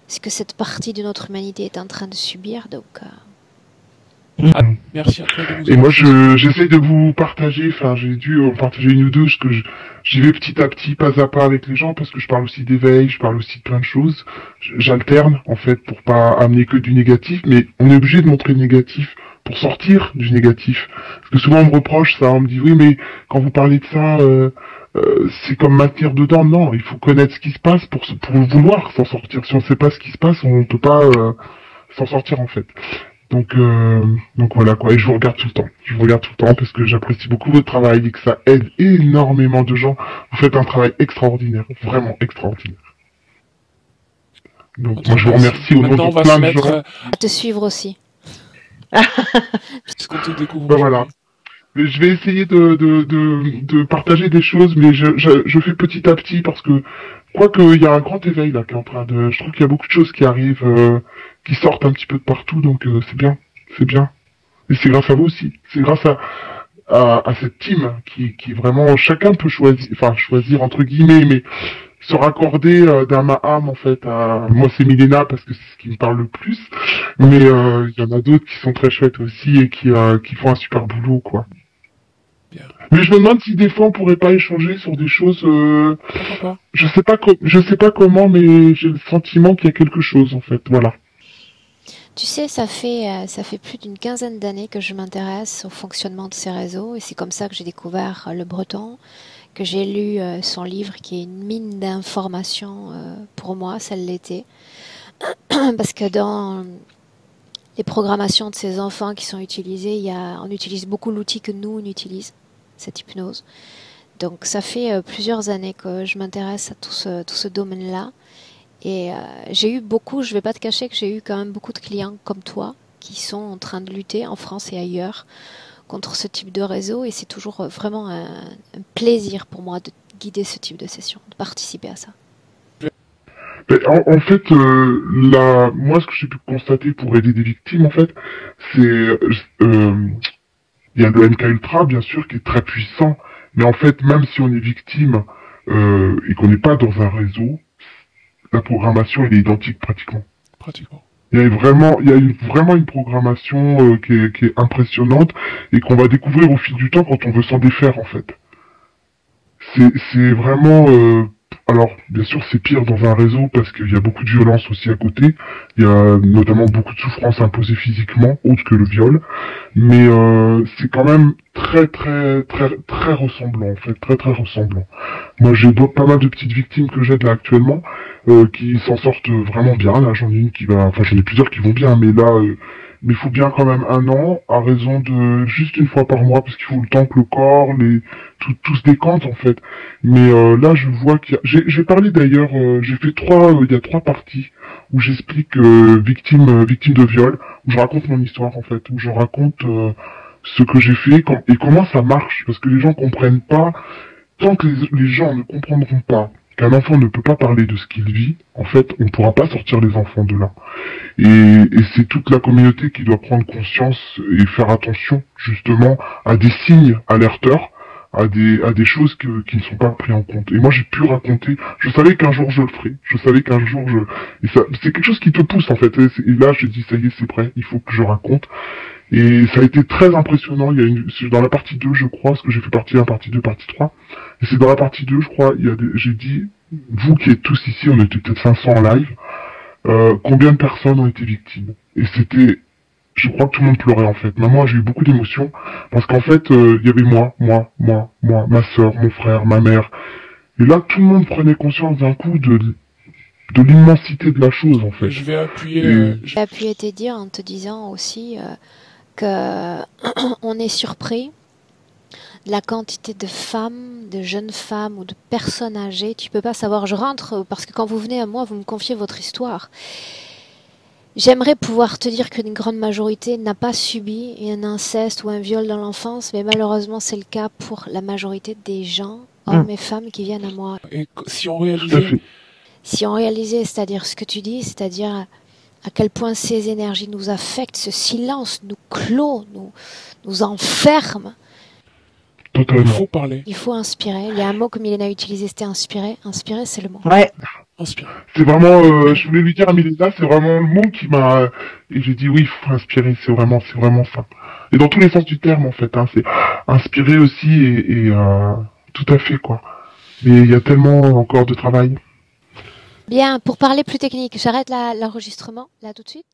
ce que cette partie de notre humanité est en train de subir. Donc, Ah, merci à toi de nous Et moi, avoir- j'essaie de vous partager, enfin, j'ai dû en partager une ou deux, parce que j'y vais petit à petit, pas à pas avec les gens, parce que je parle aussi d'éveil, je parle aussi de plein de choses. J'alterne, en fait, pour pas amener que du négatif, mais on est obligé de montrer le négatif pour sortir du négatif. Parce que souvent, on me reproche ça, on me dit, oui, mais quand vous parlez de ça, c'est comme maintenir dedans. Non, il faut connaître ce qui se passe pour vouloir s'en sortir. Si on sait pas ce qui se passe, on peut pas s'en sortir, en fait. Donc voilà quoi, et je vous regarde tout le temps. Je vous regarde tout le temps parce que j'apprécie beaucoup votre travail et que ça aide énormément de gens. Vous faites un travail extraordinaire, vraiment extraordinaire. Donc moi je vous remercie au nom Maintenant, on de va plein se de mettre, gens. à te suivre aussi. puisqu'on te découvre Ben aujourd'hui. voilà. Mais je vais essayer de partager des choses, mais je fais petit à petit parce que quoique il y a un grand éveil là qui est en train de. Je trouve qu'il y a beaucoup de choses qui arrivent, qui sortent un petit peu de partout, donc c'est bien, c'est bien. Et c'est grâce à vous aussi. C'est grâce à cette team qui vraiment chacun peut choisir entre guillemets, mais se raccorder d'âme à âme en fait. Moi c'est Milena parce que c'est ce qui me parle le plus, mais il y en a d'autres qui sont très chouettes aussi et qui font un super boulot quoi. Bien. Mais je me demande si des fois on pourrait pas échanger sur des choses. Pourquoi pas? Je sais pas comment, mais j'ai le sentiment qu'il y a quelque chose en fait. Voilà. Tu sais, ça fait plus d'une quinzaine d'années que je m'intéresse au fonctionnement de ces réseaux et c'est comme ça que j'ai découvert le breton, que j'ai lu son livre qui est une mine d'informations pour moi, ça l'était. Parce que dans les programmations de ces enfants qui sont utilisées, on utilise beaucoup l'outil que nous on utilise, cette hypnose. Donc ça fait plusieurs années que je m'intéresse à tout ce domaine-là. Et j'ai eu beaucoup, je vais pas te cacher que j'ai eu quand même beaucoup de clients comme toi qui sont en train de lutter en France et ailleurs contre ce type de réseau et c'est toujours vraiment un plaisir pour moi de guider ce type de session, de participer à ça. Mais en fait, moi, ce que j'ai pu constater pour aider des victimes, en fait, c'est, il y a le MK Ultra, bien sûr, qui est très puissant, mais en fait, même si on est victime et qu'on n'est pas dans un réseau, la programmation, elle est identique pratiquement. Pratiquement. Il y a vraiment une programmation qui est impressionnante et qu'on va découvrir au fil du temps quand on veut s'en défaire, en fait. C'est vraiment... alors, bien sûr, c'est pire dans un réseau parce qu'il y a beaucoup de violence aussi à côté. Il y a notamment beaucoup de souffrances imposées physiquement, autre que le viol. Mais c'est quand même très ressemblant, en fait, très ressemblant. Moi, j'ai pas mal de petites victimes que j'aide là actuellement, qui s'en sortent vraiment bien. Là, j'en ai une qui va... Enfin, j'en ai plusieurs qui vont bien, mais là, mais il faut bien quand même 1 an, à raison de juste une fois par mois, parce qu'il faut le temps que le corps, tout se décante en fait. Mais là, je vois qu'il y a... J'ai parlé d'ailleurs, j'ai fait il y a 3 parties où j'explique victime de viol, où je raconte mon histoire en fait, où je raconte ce que j'ai fait et comment ça marche, parce que les gens comprennent pas. Tant que les gens ne comprendront pas qu'un enfant ne peut pas parler de ce qu'il vit, en fait, on ne pourra pas sortir les enfants de là. Et c'est toute la communauté qui doit prendre conscience et faire attention, justement, à des signes alerteurs, à des choses qui ne sont pas prises en compte. Et moi, j'ai pu raconter, je savais qu'un jour je le ferais, je savais qu'un jour et ça, c'est quelque chose qui te pousse, en fait. Et là, je dis, ça y est, c'est prêt, il faut que je raconte. Et ça a été très impressionnant. C'est dans la partie 2, je crois, parce que j'ai fait partie 1, partie 2, partie 3. Et c'est dans la partie 2, je crois, j'ai dit, vous qui êtes tous ici, on était peut-être 500 en live, combien de personnes ont été victimes? Et c'était, je crois que tout le monde pleurait en fait. Mais moi, j'ai eu beaucoup d'émotions, parce qu'en fait, il y avait moi, ma sœur, mon frère, ma mère. Et là, tout le monde prenait conscience d'un coup de l'immensité de la chose, en fait. Je vais appuyer... J'ai appuyé tes dires en te disant aussi que on est surpris de la quantité de femmes, de jeunes femmes ou de personnes âgées. Tu peux pas savoir. Je rentre parce que quand vous venez à moi, vous me confiez votre histoire. J'aimerais pouvoir te dire qu'une grande majorité n'a pas subi un inceste ou un viol dans l'enfance, mais malheureusement c'est le cas pour la majorité des gens, hommes et femmes qui viennent à moi. Et si on réalisait... Si on réalisait, c'est-à-dire ce que tu dis, c'est-à-dire à quel point ces énergies nous affectent, ce silence nous clôt, nous enferme. Totalement. Il faut parler. Il faut inspirer. Il y a un mot que Milena a utilisé, c'était inspirer. Inspirer, c'est le mot. Ouais. Inspire. C'est vraiment, je voulais lui dire à Milena, c'est vraiment le mot qui m'a, et j'ai dit oui, il faut inspirer, c'est vraiment ça. Et dans tous les sens du terme, en fait, hein, c'est inspirer aussi et tout à fait, quoi. Mais il y a tellement encore de travail. Bien, pour parler plus technique, j'arrête l'enregistrement, là tout de suite.